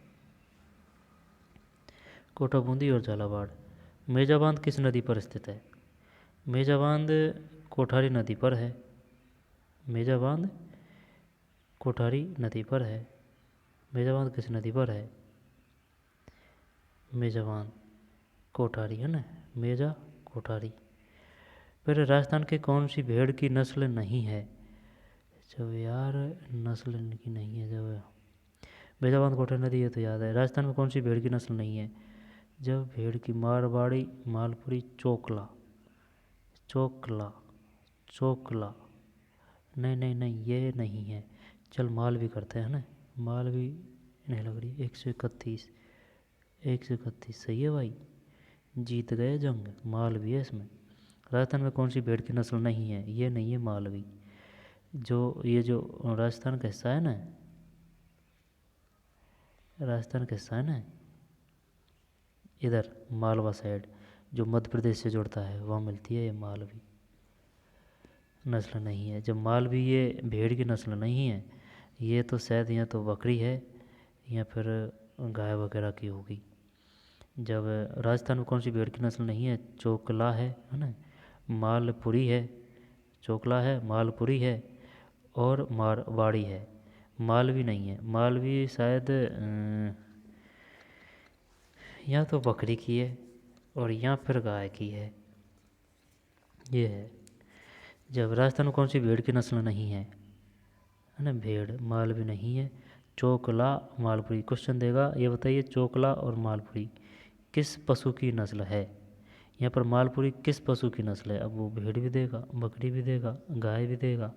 कोटा, बूंदी और झालावाड़। मेजा बांध किस नदी पर स्थित है? मेजा बांध कोठारी नदी पर है। मेजा बांध कोठारी नदी पर है। मेजा बांध किस नदी पर है? मेजा बांध कोठारी है ना, मेजा कोठारी। फिर राजस्थान के कौन सी भेड़ की नस्ल नहीं है? जब यार नस्ल की नहीं है, जब मेजा बांध कोठारी नदी है तो याद है। राजस्थान में कौन सी भेड़ की नस्ल नहीं है? जब भेड़ की मारवाड़ी, मालपुरी, चोकला, चोकला, चोकला, नहीं नहीं नहीं ये नहीं है। चल मालवी करते हैं ना, मालवी नहीं लग रही। 131, 131 सही है भाई, जीत गए जंग। मालवी है इसमें। राजस्थान में कौन सी भेड़ की नस्ल नहीं है? ये नहीं है मालवी। ये जो राजस्थान का हिस्सा है ना, राजस्थान का हिस्सा है ना, इधर मालवा साइड जो मध्य प्रदेश से जुड़ता है, वहाँ मिलती है ये मालवी। नस्ल नहीं है। जब मालवी ये भेड़ की नस्ल नहीं है, ये तो शायद या तो बकरी है या फिर गाय वगैरह की होगी। जब राजस्थान में कौन सी भेड़ की नस्ल नहीं है? चोकला है ना, मालपुरी है, चोकला है, मालपुरी है और मारवाड़ी है। मालवी नहीं है। मालवी शायद या तो बकरी की है और या फिर गाय की है, ये है। जब राजस्थान में कौन सी भेड़ की नस्ल नहीं है ना, भेड़ मालवी नहीं है, चोकला, मालपुरी। क्वेश्चन देगा ये बताइए, चोकला और मालपुरी किस पशु की नस्ल है? यहाँ पर मालपुरी किस पशु की नस्ल है? अब वो भेड़ भी देगा, बकरी भी देगा, गाय भी देगा।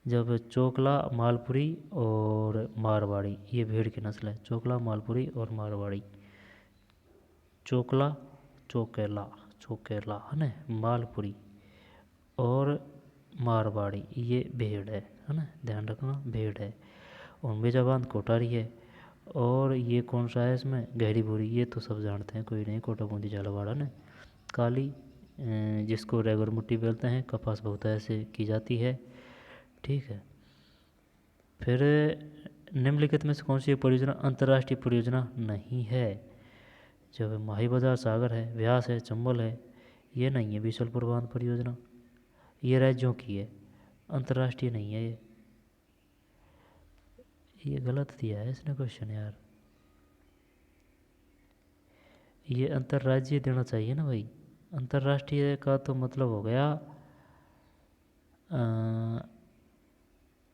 जब चोकला, मालपुरी और मारवाड़ी ये भेड़ की नस्ल है, चोकला, मालपुरी और मारवाड़ी। चोकला, चोकेला, चोकेला है ना, मालपुरी और मारवाड़ी ये भेड़ है ना, ध्यान रखना भेड़ है। और मेजा बांध कोठारी है। और ये कौन सा है इसमें? गहरी भूरी, ये तो सब जानते हैं, कोई नहीं। कोटा, बूंदी, झालावाड़ ना। काली जिसको रेगर मुट्ठी बोलते हैं, कपास बहुत ऐसे की जाती है, ठीक है। फिर निम्नलिखित में से कौन सी परियोजना अंतर्राष्ट्रीय परियोजना नहीं है? जब माही बाजार सागर है, व्यास है, चंबल है, ये नहीं है। बीसलपुर बांध परियोजना ये राज्यों की है, अंतर्राष्ट्रीय नहीं है। ये गलत दिया है इसने क्वेश्चन यार, ये अंतर्राज्यीय देना चाहिए ना भाई। अंतर्राष्ट्रीय का तो मतलब हो गया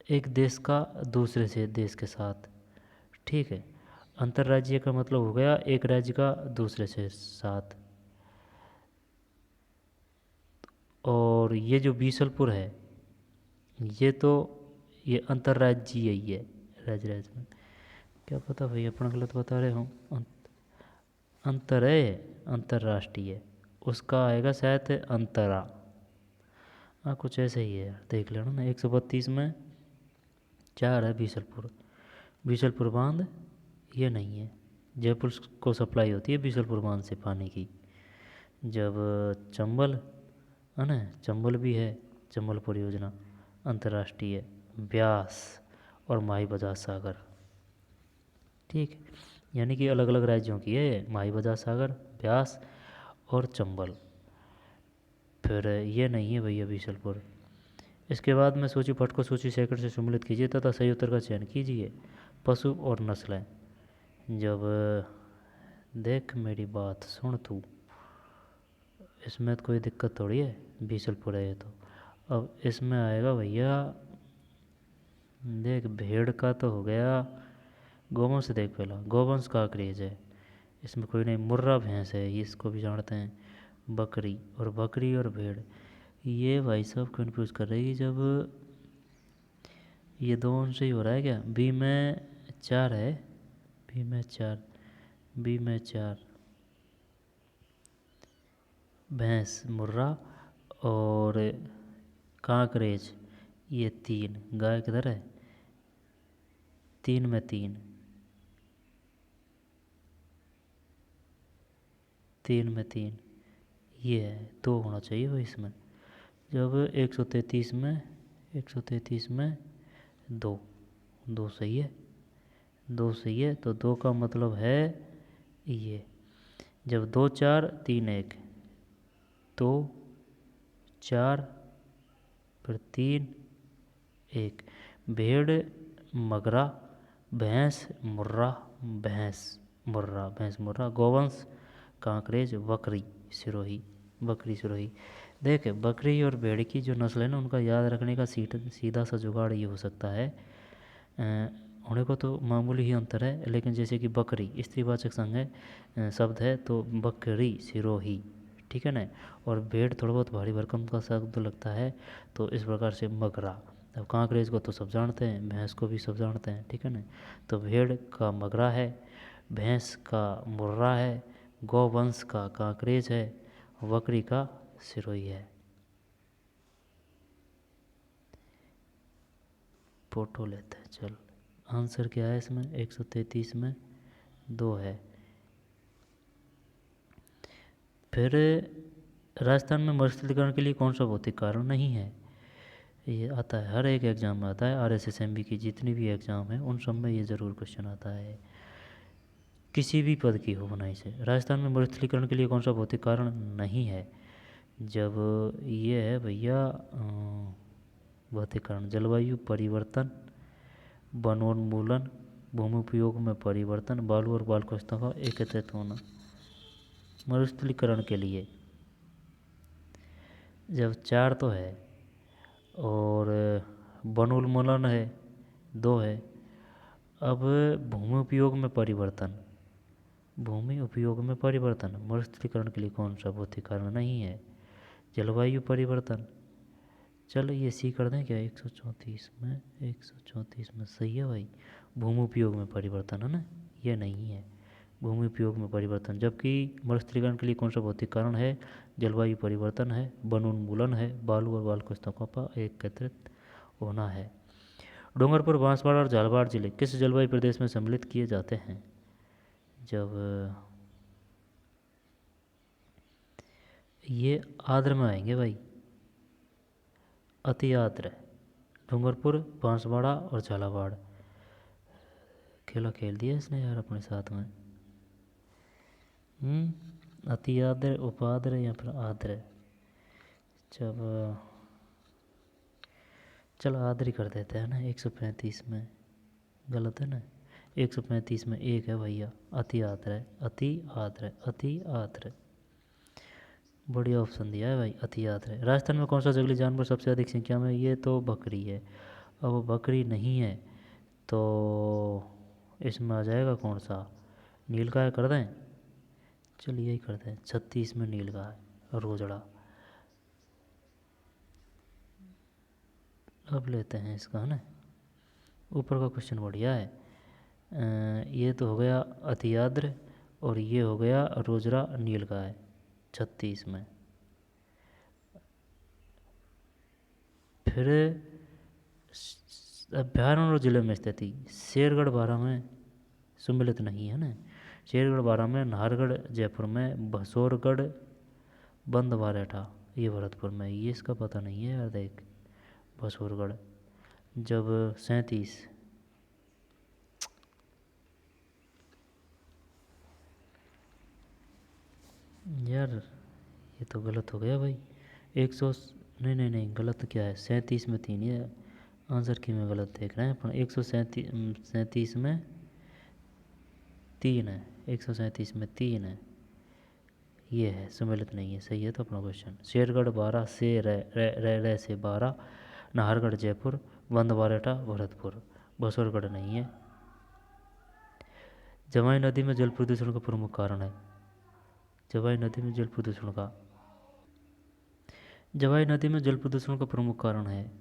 एक देश का दूसरे से देश के साथ, ठीक है। अंतर्राज्यीय का मतलब हो गया एक राज्य का दूसरे से साथ। और ये जो बीसलपुर है ये तो ये अंतर्राज्यीय ही है, राज्य राज्य में। क्या पता भाई अपना गलत बता रहे हो। अंतर है अंतर्राष्ट्रीय, उसका आएगा शायद अंतरा। हाँ कुछ ऐसे ही है यार, देख लेना ना। 132 में 4 है बीसलपुर। बीसलपुर बांध ये नहीं है। जयपुर को सप्लाई होती है बीसलपुर बांध से पानी की। जब चंबल है ना, चंबल भी है, चंबल परियोजना अंतर्राष्ट्रीय। ब्यास और माही बजाज सागर, ठीक है, यानी कि अलग अलग राज्यों की है माही बजाज सागर, ब्यास और चंबल। फिर ये नहीं है भैया बीसलपुर। इसके बाद में सूची पट को सूची सेकंड से सम्मिलित कीजिए तथा सही उत्तर का चयन कीजिए। पशु और नस्लें। जब देख मेरी बात सुन तू, इसमें तो कोई दिक्कत थोड़ी है, बीसलपुर है ये तो। अब इसमें आएगा भैया, देख भेड़ का तो हो गया, गौवंश देख पहला, गौवंश का क्रेज है इसमें कोई नहीं। मुर्रा भैंस है ये, इसको भी जानते हैं। बकरी, और बकरी और भेड़ ये भाई साहब कन्फ्यूज़ कर रही है। जब ये दो अंश ही हो रहा है क्या, बी में 4 है, बी में 4, बी में 4 भैंस मुर्रा और कांकरेज ये 3, गाय किधर है, 3 में 3, 3 में 3 ये है, 2 होना चाहिए भाई इसमें। जब 133 में 133 में 2, 2 सही है, 2 सही है, तो 2 का मतलब है ये। जब 2 4 3 1, 2 4 फिर 3 1, भेड़ मगरा, भैंस मुर्रा, भैंस मुर्रा, भैंस मुर्रा, गौवंश कांकरेज, बकरी सिरोही, बकरी सिरोही। देख बकरी और भेड़ की जो नस्ल है ना, उनका याद रखने का सीधा सा जुगाड़ ये हो सकता है, होने को तो मामूली ही अंतर है, लेकिन जैसे कि बकरी स्त्रीवाचक संज्ञा है, शब्द है तो बकरी सिरोही, ठीक है ना। और भेड़ थोड़ा बहुत भारी भरकम का शब्द लगता है, तो इस प्रकार से मगरा। अब कांकरेज को तो सब जानते हैं, भैंस को भी सब जानते हैं, ठीक है ना। तो भेड़ का मगरा है, भैंस का मुर्रा है, गौवंश का कांकरेज है, बकरी का सिरोही है। फोटो लेते हैं चल। आंसर क्या है इसमें, 133 में 2 है। फिर राजस्थान में मरुस्थलीकरण के लिए कौन सा भौतिक कारण नहीं है। ये आता है हर एक एग्ज़ाम में आता है, RSSMB की जितनी भी एग्ज़ाम है उन सब में ये ज़रूर क्वेश्चन आता है, किसी भी पद की हो बनाई से। राजस्थान में मरुस्थलीकरण के लिए कौन सा भौतिक कारण नहीं है। जब ये है भैया भौतिक कारण, जलवायु परिवर्तन, वनोन्मूलन, भूमि उपयोग में परिवर्तन, बालू और बाल कोष्ठों का एकत्रित होना। मरुस्थलीकरण के लिए जब 4 तो है, और वनोन्मूलन है 2 है। अब भूमि उपयोग में परिवर्तन, भूमि उपयोग में परिवर्तन मरुस्थलीकरण के लिए कौन सा भौतिक कारण नहीं है। जलवायु परिवर्तन, चलो ये सी कर दें क्या, 134 में 134 में सही है भाई। भूमि उपयोग में परिवर्तन है ना, ये नहीं है भूमि उपयोग में परिवर्तन। जबकि मरुस्थलीकरण के लिए कौन सा भौतिक कारण है, जलवायु परिवर्तन है, वनोन्मूलन है, बालू और बाल कोष्ठकों का एकत्रित होना है। डूंगरपुर, बांसवाड़ा और झालावाड़ जिले किस जलवायु प्रदेश में सम्मिलित किए जाते हैं। जब ये आर्द्र में आएंगे भाई, अति आर्द्र, डूंगरपुर, बांसवाड़ा और झालावाड़। खेला खेल दिया इसने यार अपने साथ में। अति आर्द्र, उपाद्र या फिर आर्द्र। जब चलो आर्द्र कर देते हैं ना, 135 में गलत है ना, 135 में 1 है भैया, अति आर्द्र है, अति आर्द्र है, अति आर्द्र। बढ़िया ऑप्शन दिया है भाई, अति आर्द्र है। राजस्थान में कौन सा जंगली जानवर सबसे अधिक संख्या में, ये तो बकरी है। अब बकरी नहीं है तो इसमें आ जाएगा कौन सा, नीलगाय कर दें, चलिए यही कर दें, 36 में नीलगाय रोजड़ा। अब लेते हैं इसका, है ना, ऊपर का क्वेश्चन बढ़िया है। ये तो हो गया अतियाद्र और ये हो गया रोजड़ा नीलगाय 36 में। फिर अभ्यारण्य और जिले में स्थिति, शेरगढ़ बारह में सम्मिलित नहीं है ना, शेरगढ़ बारह में, नाहरगढ़ जयपुर में, भसोरगढ़ बंदवारेठा ये भरतपुर में, ये इसका पता नहीं है यार, देख भसोरगढ़। जब 37 यार ये तो गलत हो गया भाई, 100 नहीं नहीं नहीं गलत क्या है, 37 में 3, ये आंसर की में गलत देख रहे हैं अपन, 137 में 3 है, 137 में 3 है, ये है सम्मिलित नहीं है, सही है तो अपना क्वेश्चन। शेरगढ़ 12 से रह से 12, नाहरगढ़ जयपुर, बंदवारेठा भरतपुर, बसोरगढ़ नहीं है। जवाई नदी में जल प्रदूषण का प्रमुख कारण है, जवाई नदी में जल प्रदूषण का, जवाई नदी में जल प्रदूषण का प्रमुख कारण है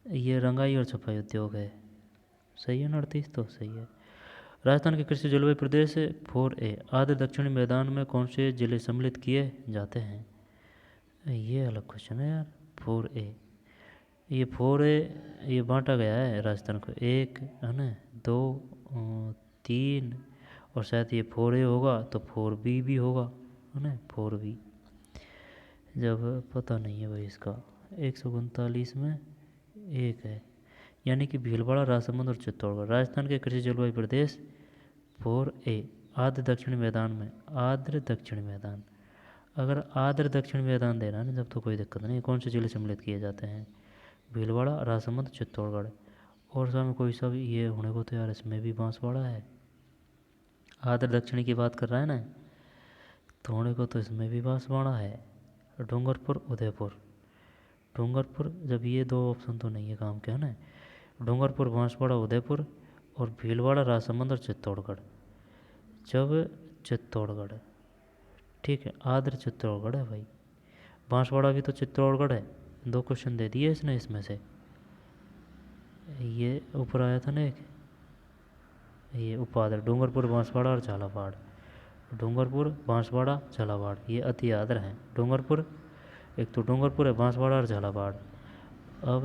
ये रंगाई और छपाई उद्योग है, सही है ना 38 तो सही है। राजस्थान के कृषि जलवायु प्रदेश 4A, आर्द्र दक्षिणी मैदान में कौन से जिले सम्मिलित किए जाते हैं, ये अलग क्वेश्चन है यार। 4A, ये 4A ये बांटा गया है राजस्थान को, 1 है ना, 2 3 और शायद ये 4A होगा तो 4B भी होगा, है ना 4B, जब पता नहीं है भाई इसका। 139 में 1 है, यानी कि भीलवाड़ा, राजसमंद और चित्तौड़गढ़। राजस्थान के कृषि जलवायु प्रदेश 4A, आर्द्र दक्षिणी मैदान में, आर्द्र दक्षिणी मैदान, अगर आर्द्र दक्षिणी मैदान देना है ना जब तो कोई दिक्कत नहीं, कौन से जिले सम्मिलित किए जाते हैं, भीलवाड़ा, राजसमंद, चित्तौड़गढ़। और सामने कोई सा भी ये होने को तो यार इसमें भी बांसवाड़ा है, आर्द्र दक्षिणी की बात कर रहा है ना, तो होने को तो इसमें भी बांसवाड़ा है। डूंगरपुर, उदयपुर, डूंगरपुर, जब ये 2 ऑप्शन तो नहीं है काम के, है ना, डूंगरपुर, बांसवाड़ा, उदयपुर और भीलवाड़ा, राजसमंद और चित्तौड़गढ़। जब चित्तौड़गढ़, ठीक है, आर्द्र चित्तौड़गढ़ है भाई, बांसवाड़ा भी तो चित्तौड़गढ़ है, 2 क्वेश्चन दे दिए इसने इसमें से। ये ऊपर आया था ना एक, ये उपाद्र, डूंगरपुर, बांसवाड़ा और झालावाड़, डूंगरपुर, बांसवाड़ा, झालावाड़, ये अति आद्र हैं। डूंगरपुर, एक तो डूंगरपुर है, बांसवाड़ा और झालावाड़। अब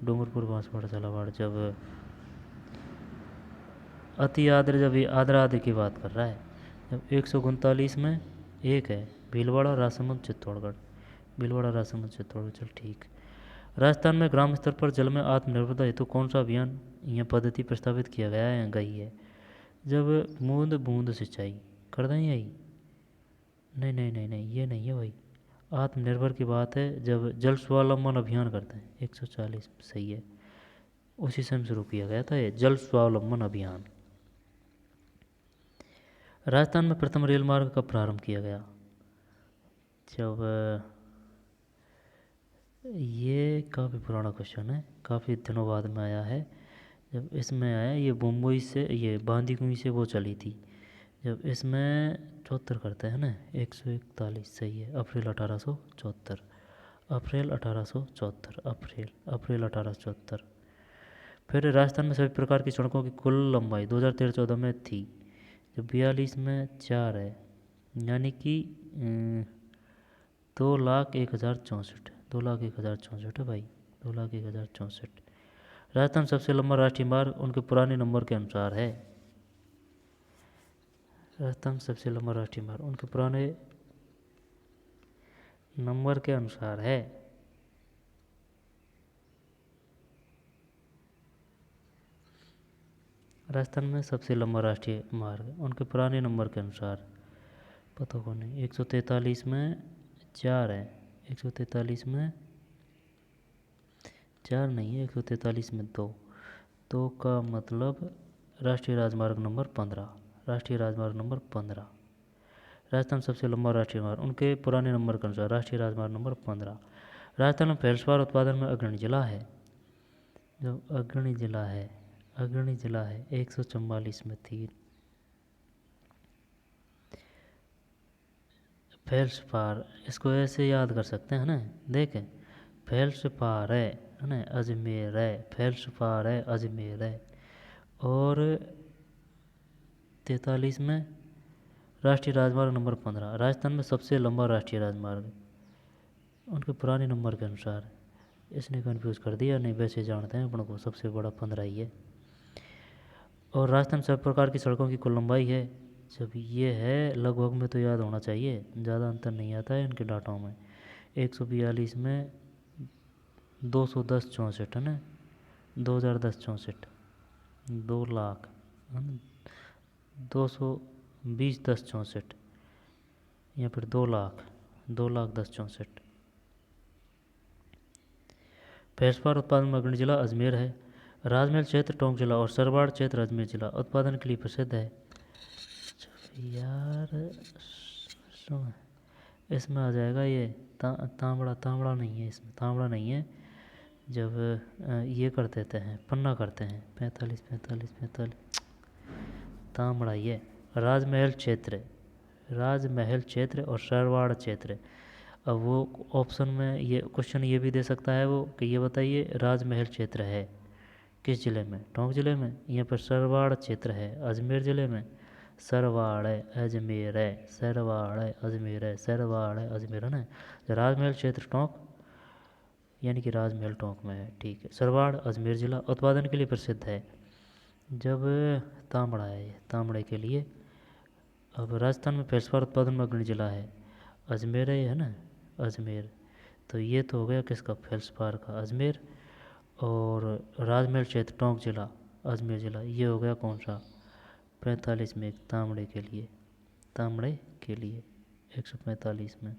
डूंगरपुर, बांसवाड़ा, झालावाड़, जब अति आद्र, जब ये आद्र आद्र की बात कर रहा है, जब 139 में 1 है, भीलवाड़ा, राजसमंद, चित्तौड़गढ़, भीलवाड़ा, राजसमंद, चित्तौड़गढ़, चल ठीक। राजस्थान में ग्राम स्तर पर जल में आत्मनिर्भरता हेतु कौन सा अभियान या पद्धति प्रस्तावित किया गया है या गई है, जब बूंद बूंद सिंचाई कर दें यही, नहीं नहीं नहीं नहीं ये नहीं है भाई, आत्मनिर्भर की बात है, जब जल स्वावलंबन अभियान करते हैं, 140 सही है, उसी समय शुरू किया गया था ये जल स्वावलंबन अभियान। राजस्थान में प्रथम रेल मार्ग कब प्रारंभ किया गया, जब, ये काफ़ी पुराना क्वेश्चन है, काफ़ी दिनों बाद में आया है, जब इसमें आया ये मुंबई से, ये बांदीकुई से वो चली थी, जब इसमें 74 करते हैं ना, 141 सही है, अप्रैल 1874, अप्रैल 1874, अप्रैल 1874। फिर राजस्थान में सभी प्रकार की सड़कों की कुल लंबाई 2013-14 में थी, जब 42 में 4 है, यानी कि 2,01,064, 2,01,064 है भाई, 2,01,064। राजस्थान सबसे लंबा राष्ट्रीय मार्ग उनके पुराने नंबर के अनुसार है, राजस्थान सबसे लंबा राष्ट्रीय मार्ग उनके पुराने नंबर के अनुसार है। राजस्थान में सबसे लंबा राष्ट्रीय मार्ग उनके पुराने नंबर के अनुसार, पता को नहीं, 143 में 4 है, 143 में 4 नहीं है, 143 में 2, तो का मतलब राष्ट्रीय राजमार्ग नंबर 15, राष्ट्रीय राजमार्ग नंबर 15। राजस्थान सबसे लंबा राष्ट्रीय मार्ग उनके पुराने नंबर के अनुसार राष्ट्रीय राजमार्ग नंबर 15। राजस्थान में फेल्सपार उत्पादन में अग्रणी जिला है, जो अग्रणी जिला है, अग्रणी जिला है 144 में 3। फेल्सपार, इसको ऐसे याद कर सकते हैं ना, देखें फेल्सपार है ना, अजमेर है, फेल्सपार है अजमेर है। और 43 में राष्ट्रीय राजमार्ग नंबर 15, राजस्थान में सबसे लंबा राष्ट्रीय राजमार्ग उनके पुराने नंबर के अनुसार। इसने कन्फ्यूज़ कर दिया, नहीं वैसे जानते हैं अपन को सबसे बड़ा 15 ही है। और राजस्थान सब प्रकार की सड़कों की कुल लंबाई है, जब ये है लगभग में तो याद होना चाहिए, ज़्यादा अंतर नहीं आता है इनके डाटों में। 142 में 210 है ना, 2010 64, 2 लाख है ना, 220 10 64 या फिर 2 लाख, 2,10,64। फेल्सपार उत्पादन में अग्रणी जिला अजमेर है। राजमहल क्षेत्र टोंक जिला और सरवाड़ क्षेत्र अजमेर जिला उत्पादन के लिए प्रसिद्ध है। यार सुन, इसमें आ जाएगा ये तांबड़ा, तांबड़ा नहीं है इसमें, तांबड़ा नहीं है। जब ये कर देते हैं पन्ना करते हैं 45 45 45, तांबड़ा ये राजमहल क्षेत्र, राजमहल क्षेत्र और सरवाड़ क्षेत्र। अब वो ऑप्शन में ये क्वेश्चन ये भी दे सकता है वो कि ये बताइए राजमहल क्षेत्र है किस ज़िले में, टोंक ज़िले में, यहाँ पर सरवाड़ क्षेत्र है अजमेर ज़िले में। सरवाड़ है अजमेर है, सरवाड़ है अजमेर है, सरवाड़ है अजमेर है ना। राजमहल क्षेत्र टोंक यानी कि राजमहल टोंक में है, ठीक है। सरवाड़ अजमेर ज़िला उत्पादन के लिए प्रसिद्ध है। जब तांबड़ा है ये, तांबड़े के लिए। अब राजस्थान में फेल्सपार उत्पादन में अग्रणी जिला है अजमेर है ना, अजमेर। तो ये तो हो गया किसका, फेल्सपार का, अजमेर। और राजमहल क्षेत्र टोंक जिला अजमेर जिला, ये हो गया कौन सा, 45 में, तांबड़े के लिए, तांबड़े के लिए 145 में।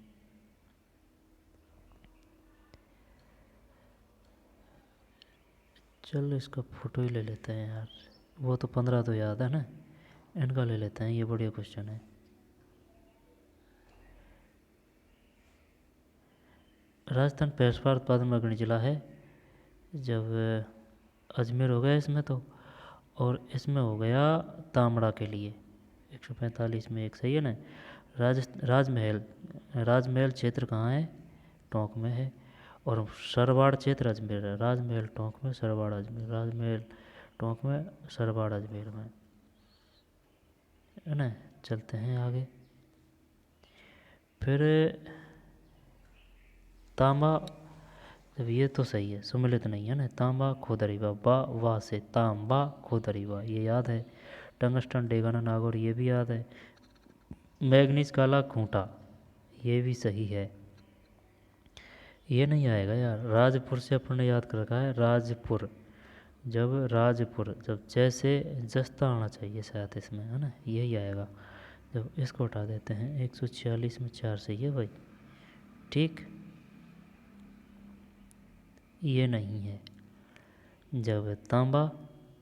चल इसका फोटो ही ले लेते हैं यार, वो तो 15 तो याद है ना, इनका ले लेते हैं, ये बढ़िया क्वेश्चन है। राजस्थान फेल्सपार उत्पादन में अग्रणी जिला है। जब अजमेर हो गया इसमें तो, और इसमें हो गया तांबड़ा के लिए 145 में, एक सही है ना। राजमहल, राजमहल क्षेत्र कहाँ है, टोंक में है। और सरवाड़ क्षेत्र अजमेर है, राजमहल टोंक में, सरवाड़ अजमेर, राजमहल टोंक में, सरवाड़ अजमेर में, है ना। चलते हैं आगे। फिर तांबा, जब ये तो सही है, सुमिलित नहीं है ना, तांबा खोदरीवा, बा वाह से तांबा खोदरीवा, ये याद है। टंगस्टन डेगाना नागौर, ये भी याद है। मैग्नीज काला खूंटा, ये भी सही है। ये नहीं आएगा यार, राजपुर से अपन ने याद कर रखा है, राजपुर। जब राजपुर, जब जैसे जस्ता आना चाहिए शायद इसमें, है ना, यही आएगा। जब इसको हटा देते हैं 146 में 4 सही है भाई, ठीक। ये नहीं है। जब तांबा,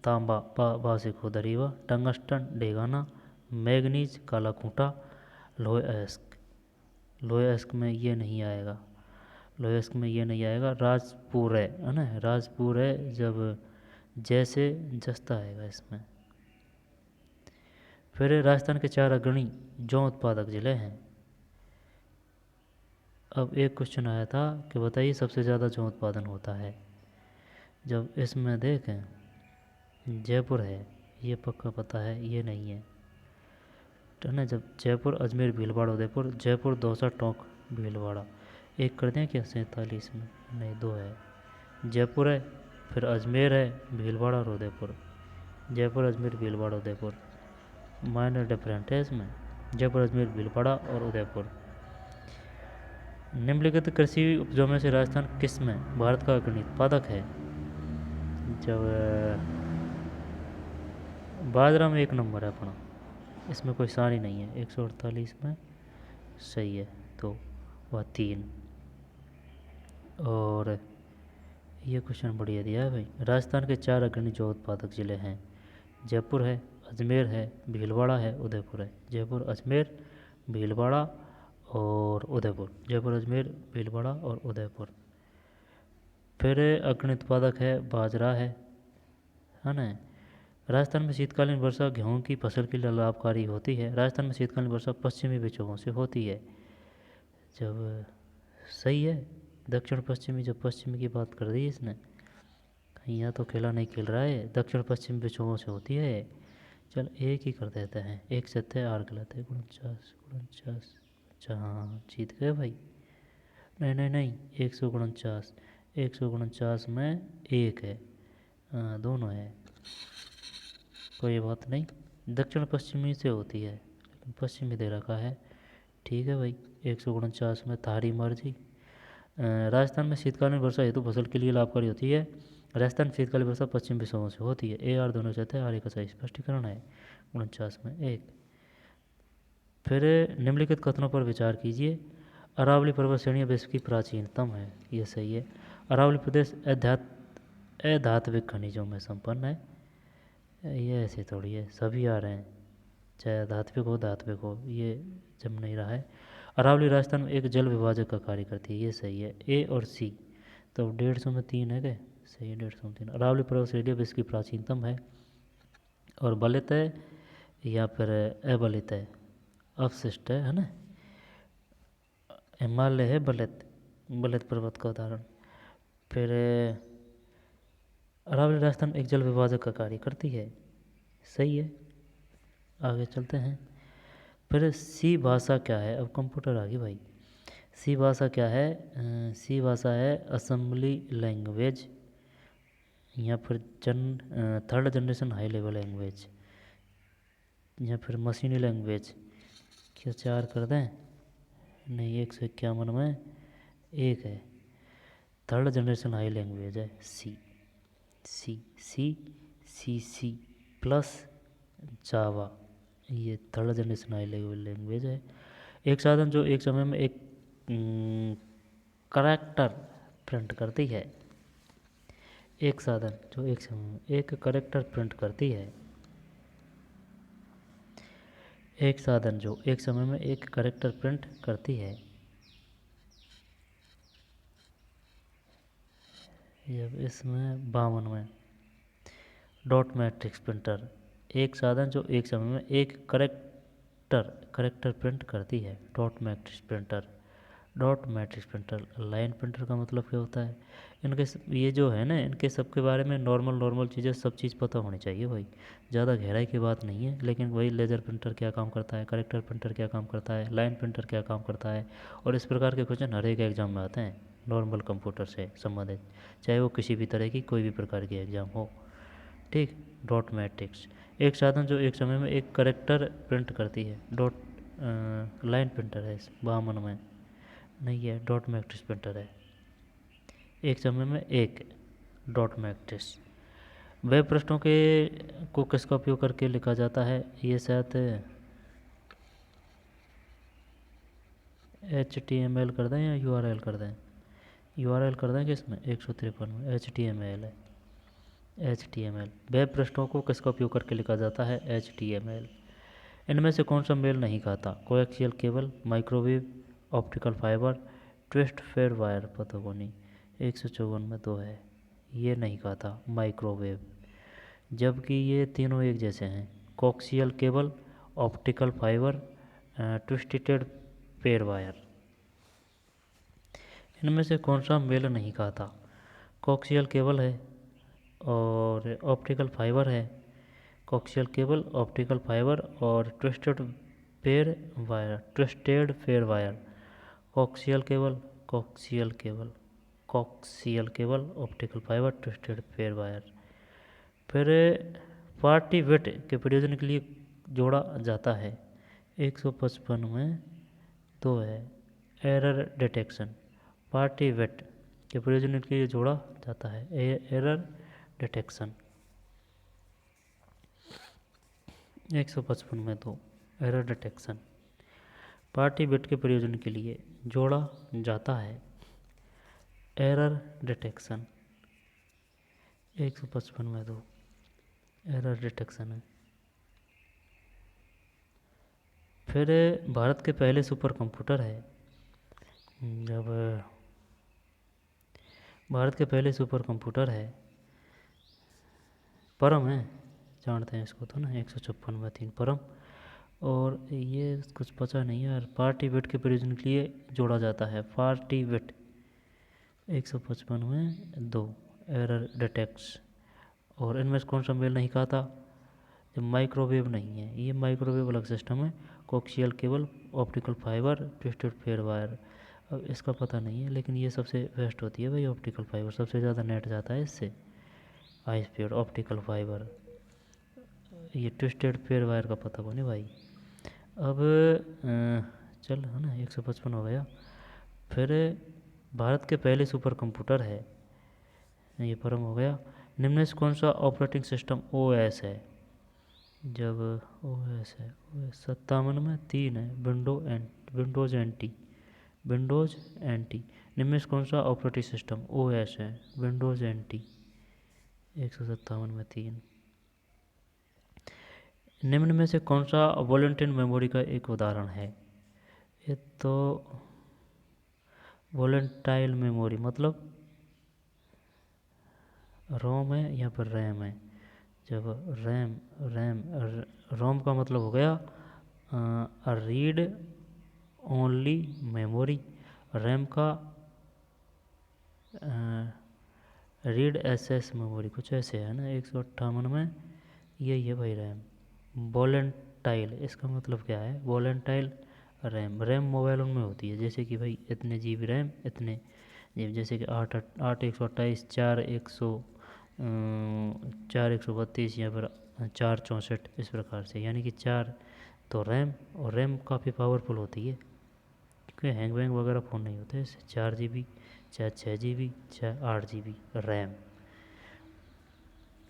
तांबा बा से खोदरीवा, टंगस्टन डेगाना, मैग्नीज काला खूंटा, लोयस्क, लोयस्क में ये नहीं आएगा, लोयस्क में ये नहीं आएगा। राजपुर है ना, राजपुर है, जब जैसे जस्ता आएगा इसमें। फिर राजस्थान के 4 अग्रणी जौ उत्पादक जिले हैं। अब एक क्वेश्चन आया था कि बताइए सबसे ज़्यादा जौ उत्पादन होता है। जब इसमें देखें जयपुर है, ये पक्का पता है, ये नहीं है ना। जब जयपुर, अजमेर, भीलवाड़ा, उदयपुर, जयपुर, दौसा, टोंक, भीलवाड़ा, एक कर दें क्या 47 में, नहीं 2 है। जयपुर है, फिर अजमेर है, भीलवाड़ा और उदयपुर, जयपुर अजमेर भीलवाड़ा उदयपुर, माइनर डिफरेंट है इसमें, जयपुर अजमेर भीलवाड़ा और उदयपुर। निम्नलिखित कृषि उपजों में से राजस्थान किस में भारत का अग्रणी उत्पादक है। जब बाजरा में 1 नंबर है अपना, इसमें कोई सानी नहीं है, 148 में सही है, तो वह 3। और ये क्वेश्चन बढ़िया दिया है भाई। राजस्थान के 4 अग्रणी जौ उत्पादक जिले हैं। जयपुर है, अजमेर है, भीलवाड़ा है, उदयपुर है। जयपुर, अजमेर, भीलवाड़ा और उदयपुर, जयपुर, अजमेर, भीलवाड़ा और उदयपुर। फिर अग्रणी उत्पादक है बाजरा है ना। राजस्थान में शीतकालीन वर्षा गेहूं की फसल के लिए लाभकारी होती है। राजस्थान में शीतकालीन वर्षा पश्चिमी विक्षोभों से होती है। जब सही है, दक्षिण पश्चिमी, जब पश्चिमी की बात कर दी इसने, यहाँ तो खेला नहीं खेल रहा है, दक्षिण पश्चिम विक्षोभों से होती है। चल एक ही कर देते हैं, एक सत्य आर गलत है, 49 49। अच्छा हाँ, जीत गए भाई। नहीं नहीं नहीं, 149, 149 में एक है, दोनों है, कोई बात नहीं। दक्षिण पश्चिमी से होती है, लेकिन पश्चिमी दे रखा है। ठीक है भाई, 149 में थारी मर्जी। राजस्थान में शीतकालीन वर्षा हेतु फसल के लिए लाभकारी होती है। राजस्थान में शीतकालीन वर्षा पश्चिम विक्षोभों से होती है। ए आर दोनों चाहते हैं, आर एक का सही स्पष्टीकरण है, 49 में एक। फिर निम्नलिखित कथनों पर विचार कीजिए। अरावली पर्वत श्रेणी विश्व की प्राचीनतम है, ये सही है। अरावली प्रदेश अधात्विक खनिजों में संपन्न है। ये ऐसे थोड़ी है, सभी आ रहे हैं, चाहे धात्विक हो धात्विक हो, ये जम नहीं रहा है। अरावली राजस्थान में एक जल विभाजक का कार्य करती है, ये सही है। ए और सी, तो 150 में 3 है क्या? सही है, 150 में 3। अरावली पर्वत श्रेणी विश्व की प्राचीनतम है। और बलित है या फिर अबलित है, अवशिष्ट है ना। हिमालय है बलित, बलित पर्वत का उदाहरण। फिर अरावली राजस्थान एक जल विभाजक का कार्य करती है, सही है। आगे चलते हैं। फिर सी भाषा क्या है? अब कंप्यूटर आ गई भाई। सी भाषा क्या है? सी भाषा है असेंबली लैंग्वेज या फिर third generation high level language या फिर मशीनी लैंग्वेज। क्या 4 कर दें? नहीं, 151 में एक है, थर्ड जनरेशन हाई लैंग्वेज है सी। सी सी सी सी प्लस जावा, ये third generation high level language है। एक साधन जो एक समय में एक करैक्टर प्रिंट करती है। एक साधन जो एक समय में एक करैक्टर प्रिंट करती है। एक साधन जो एक समय में एक करैक्टर प्रिंट करती है। जब इसमें 52 में डॉट मैट्रिक्स प्रिंटर, एक साधन जो एक समय में एक करैक्टर प्रिंट करती है, dot matrix printer. Dot matrix printer, line printer का मतलब क्या होता है? इनके ये जो है ना, इनके सब के बारे में नॉर्मल चीज़ें, सब चीज़ पता होनी चाहिए भाई, ज़्यादा गहराई की बात नहीं है। लेकिन वही लेजर प्रिंटर क्या काम करता है, करेक्टर प्रिंटर क्या काम करता है, लाइन प्रिंटर क्या काम करता है, और इस प्रकार के क्वेश्चन हर एक एग्जाम में आते हैं नॉर्मल कंप्यूटर से संबंधित, चाहे वो किसी भी तरह की कोई भी प्रकार की एग्ज़ाम हो। ठीक। डॉट मैट्रिक्स, एक साधन जो एक समय में एक करेक्टर प्रिंट करती है। डॉट लाइन प्रिंटर है 52 में, नहीं है, डॉट मैट्रिक्स प्रिंटर है, एक समय में एक डॉट मैट्रिक्स। वेब पृष्ठों के को किसका उपयोग करके लिखा जाता है? ये शायद HTML कर दें या URL कर दें? URL कर दें कि इसमें 153 में HTML है। HTML, वेब पृष्ठों को किसका उपयोग करके लिखा जाता है? HTML। इनमें से कौन सा मेल नहीं खाता? Coaxial cable, microwave, optical fibre, twisted pair wire, पतोगोनी। 154 में 2 है, ये नहीं खाता माइक्रोवेव, जबकि ये तीनों एक जैसे हैं, coaxial cable, optical fibre, twisted पेड़ वायर। इनमें से कौन सा मेल नहीं खाता? कोएक्सियल केबल है और ऑप्टिकल फाइबर है। कोएक्सियल केबल, ऑप्टिकल फाइबर और twisted pair wire. Coaxial cable, coaxial cable, coaxial cable, optical fibre, twisted pair wire. फिर पार्टी वेट के प्रयोजन के लिए जोड़ा जाता है, 155 में 2 है, एरर डिटेक्शन। पार्टी वेट के प्रयोजन के लिए जोड़ा जाता है, एरर डिटेक्शन। 155 में 2, एरर डिटेक्शन। पार्टी वेट के प्रयोजन के लिए जोड़ा जाता है, एरर डिटेक्शन। 155 में 2, एरर डिटेक्शन है। फिर भारत के पहले सुपर कंप्यूटर है, जब भारत के पहले सुपर कंप्यूटर है, परम है, जानते हैं इसको तो ना, 156 में 3 परम। और ये कुछ पता नहीं यार, पार्टी बिट के प्रयोजन के लिए जोड़ा जाता है, पार्टी बिट 155 में 2 एरर डिटेक्ट्स। और इनमें से कौन सा मेल नहीं खाता? जब माइक्रोवेव नहीं है, ये माइक्रोवेव अलग सिस्टम है, coaxial cable, optical fibre, twisted pair wire. अब इसका पता नहीं है, लेकिन ये सबसे बेस्ट होती है भाई ऑप्टिकल फाइबर, सबसे ज़्यादा नेट जाता है इससे, हाई स्पीड ऑप्टिकल फाइबर। ये ट्विस्टेड फेयर वायर का पता को नहीं भाई। अब चल है ना, 155 हो गया। फिर भारत के पहले सुपर कंप्यूटर है, ये परम हो गया। निम्न से कौन सा ऑपरेटिंग सिस्टम ओएस है? जब ओएस है, ओएस 57 में 3 है, विंडोज एनटी, विंडोज एनटी। निम्न से कौन सा ऑपरेटिंग सिस्टम ओएस है? विंडोज एनटी 157 में 3। निम्न में से कौन सा वॉलेंटाइन मेमोरी का एक उदाहरण है? ये तो वॉलेंटाइल मेमोरी मतलब रोम है, यहाँ पर रैम है। जब रैम रैम रोम का मतलब हो गया रीड ओनली मेमोरी, रैम का रीड एसएस मेमोरी, कुछ ऐसे है ना। 158 में यही है भाई रैम। वॉलेंटाइल इसका मतलब क्या है? वॉलेंटाइल रैम, रैम मोबाइलों में होती है, जैसे कि भाई इतने GB रैम, इतने जीबी, जैसे कि 8 128 4 132 या फिर 4 64 इस प्रकार से, यानी कि 4 तो रैम। और रैम काफ़ी पावरफुल होती है, क्योंकि हैंग वैंग वगैरह फ़ोन नहीं होते इससे। 4 GB, चाहे 6 GB, चाहे 8 GB रैम।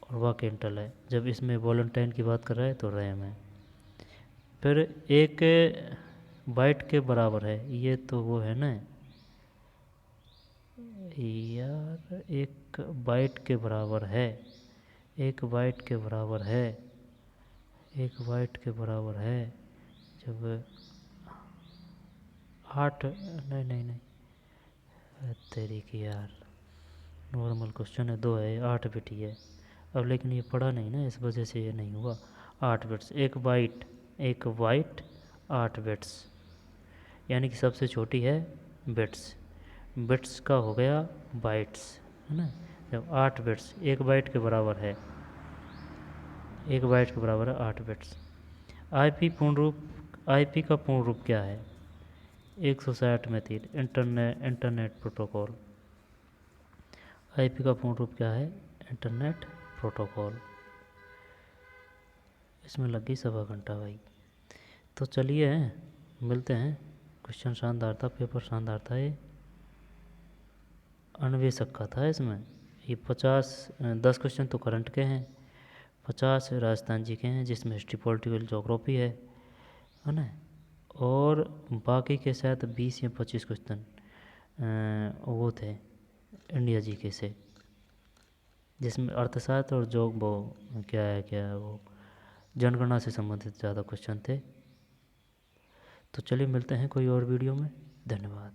और वाक इंटेल है, जब इसमें वॉलेंटाइन की बात कर रहा है तो रैम है। फिर एक बाइट के बराबर है, ये तो वो है ना यार, एक बाइट के बराबर है, एक बाइट के बराबर है, एक बाइट के बराबर है जब 8, नहीं नहीं नहीं तेरी की यार, नॉर्मल क्वेश्चन है, 2 है, 8 बिट ही है। अब लेकिन ये पढ़ा नहीं ना, इस वजह से ये नहीं हुआ। 8 बिट्स, एक बाइट, एक बाइट 8 बिट्स, यानी कि सबसे छोटी है बिट्स, बिट्स का हो गया बाइट्स, है ना। जब 8 बिट्स, एक बाइट के बराबर है, एक बाइट के बराबर है 8 बिट्स। आईपी पूर्ण रूप, आईपी का पूर्ण रूप क्या है? 160 में 3 इंटरनेट प्रोटोकॉल। आईपी का पूर्ण रूप क्या है? Internet protocol. इसमें लग गई सवा घंटा भाई। तो चलिए मिलते हैं। क्वेश्चन शानदार था, पेपर शानदार था, ये अन्वेषक का था। इसमें ये 10 क्वेश्चन तो करंट के हैं, 50 राजस्थान जी के हैं, जिसमें हिस्ट्री पॉलिटिकल जोग्राफी है ना। और बाकी के शायद 20 या 25 क्वेश्चन वो थे इंडिया जी के से, जिसमें अर्थशास्त्र और जो वो क्या है वो जनगणना से संबंधित ज़्यादा क्वेश्चन थे। तो चलिए मिलते हैं कोई और वीडियो में। धन्यवाद।